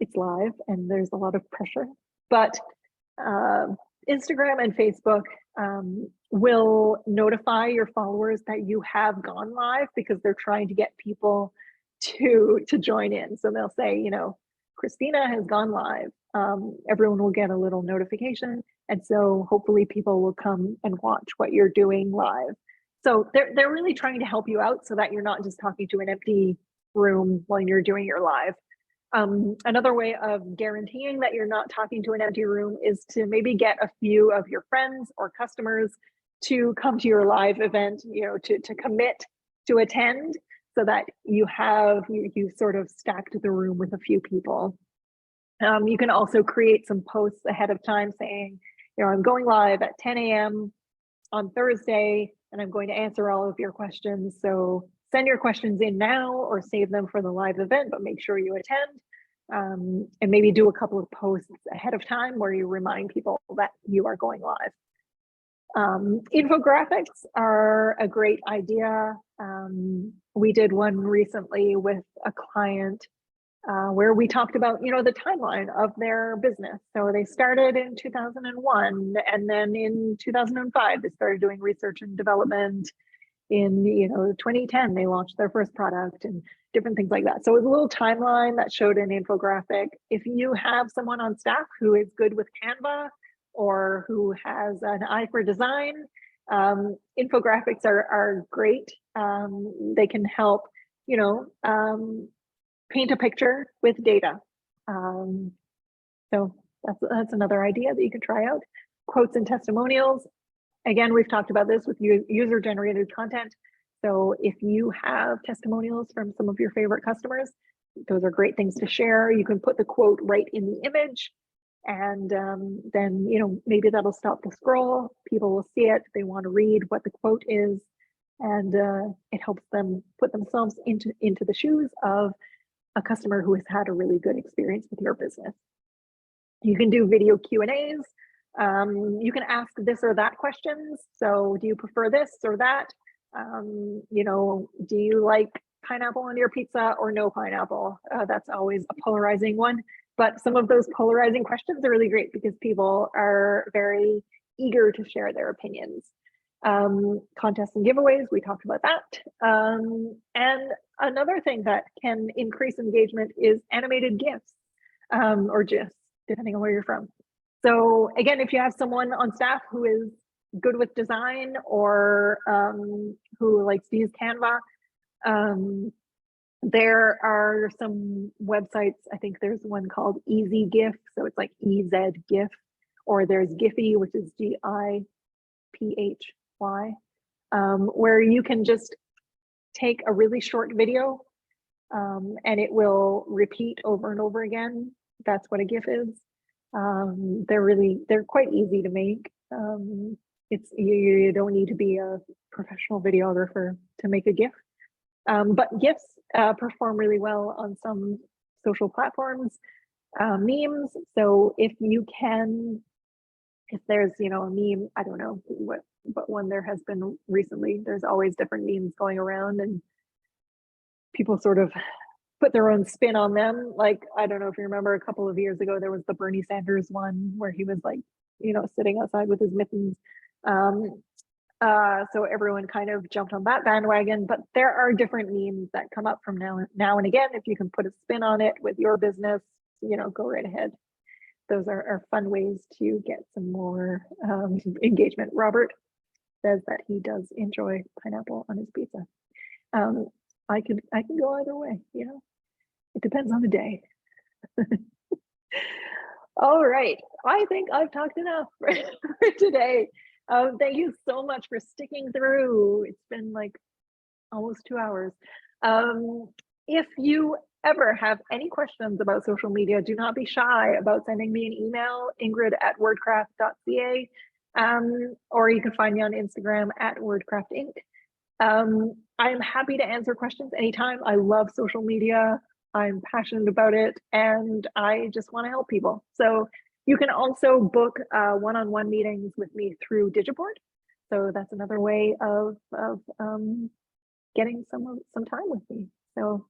it's live and there's a lot of pressure, but Instagram and Facebook will notify your followers that you have gone live because they're trying to get people to join in. So they'll say, you know, Christina has gone live. Everyone will get a little notification. And so hopefully people will come and watch what you're doing live. So they're really trying to help you out so that you're not just talking to an empty room while you're doing your live. Another way of guaranteeing that you're not talking to an empty room is to maybe get a few of your friends or customers to come to your live event, you know, to commit to attend so that you sort of stacked the room with a few people. You can also create some posts ahead of time saying, you know, I'm going live at 10 a.m. on Thursday, and I'm going to answer all of your questions. So send your questions in now or save them for the live event, but make sure you attend. And maybe do a couple of posts ahead of time where you remind people that you are going live. Infographics are a great idea. We did one recently with a client where we talked about, the timeline of their business. So they started in 2001, and then in 2005, they started doing research and development. In 2010, they launched their first product and different things like that. So it was a little timeline that showed an infographic. If you have someone on staff who is good with Canva or who has an eye for design, infographics are great. They can help, paint a picture with data. So that's another idea that you can try out. Quotes and testimonials. Again, we've talked about this with user-generated content. So if you have testimonials from some of your favorite customers, those are great things to share. You can put the quote right in the image, and then maybe that'll stop the scroll. People will see it. They want to read what the quote is, and it helps them put themselves into the shoes of a customer who has had a really good experience with your business. You can do video Q&As. You can ask this or that questions. So do you prefer this or that? Do you like pineapple on your pizza or no pineapple? That's always a polarizing one. But some of those polarizing questions are really great because people are very eager to share their opinions. Contests and giveaways, we talked about that. And another thing that can increase engagement is animated GIFs or GIFs, depending on where you're from. So again, if you have someone on staff who is good with design or who likes to use Canva, there are some websites. I think there's one called Easy GIF, so it's like EZ GIF, or there's Giphy, which is GIPHY, where you can just take a really short video and it will repeat over and over again. That's what a GIF is. They're quite easy to make. You don't need to be a professional videographer to make a GIF. But GIFs perform really well on some social platforms, memes. So if there's, a meme, I don't know what one there has been recently, there's always different memes going around and people sort of put their own spin on them. Like, I don't know if you remember a couple of years ago, there was the Bernie Sanders one where he was like, sitting outside with his mittens. So everyone kind of jumped on that bandwagon, but there are different memes that come up from now and again. If you can put a spin on it with your business, go right ahead. Those are fun ways to get some more engagement. Robert says that he does enjoy pineapple on his pizza. I can go either way, it depends on the day. All right, I think I've talked enough for today. Thank you so much for sticking through. It's been like almost 2 hours. If you ever have any questions about social media, do not be shy about sending me an email, ingrid@wordcraft.ca, or you can find me on Instagram @wordcraftinc. I'm happy to answer questions anytime. I love social media. I'm passionate about it, and I just want to help people. So you can also book one-on-one meetings with me through Digiboard. So that's another way of getting some time with me. So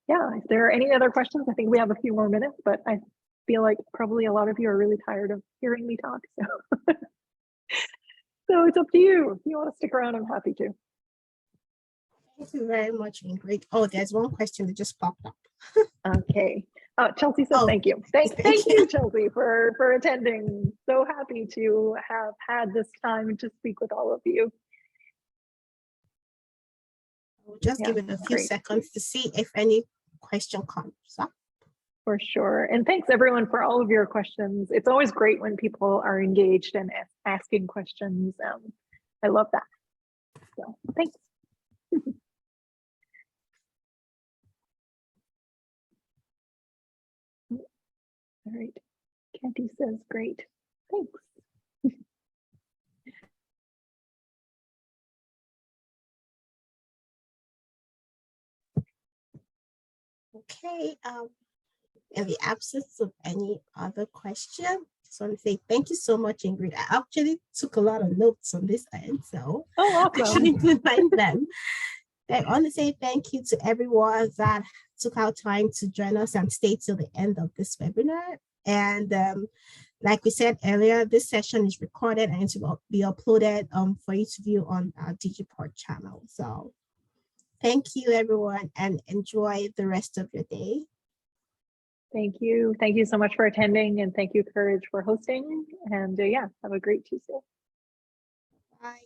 yeah, if there are any other questions, I think we have a few more minutes, but I feel like probably a lot of you are really tired of hearing me talk. So, so it's up to you. If you want to stick around, I'm happy to. Thank you very much, Ingrid. Oh, there's one question that just popped up. Okay. Chelsea says thank you. Thank you, Chelsea, for attending. So happy to have had this time to speak with all of you. We'll just give it a few seconds to see if any question comes up. For sure. And thanks everyone for all of your questions. It's always great when people are engaged and asking questions. I love that. So thanks. All right. Candy says great. Thanks. Okay. In the absence of any other question, just want to say thank you so much, Ingrid. I actually took a lot of notes on this end, so awesome. I should include them. I want to say thank you to everyone that took our time to join us and stay till the end of this webinar. And like we said earlier, this session is recorded and it will be uploaded for you to view on our Digiport channel. So thank you, everyone, and enjoy the rest of your day. Thank you. Thank you so much for attending, and thank you, Courage, for hosting. And yeah, have a great Tuesday. Bye.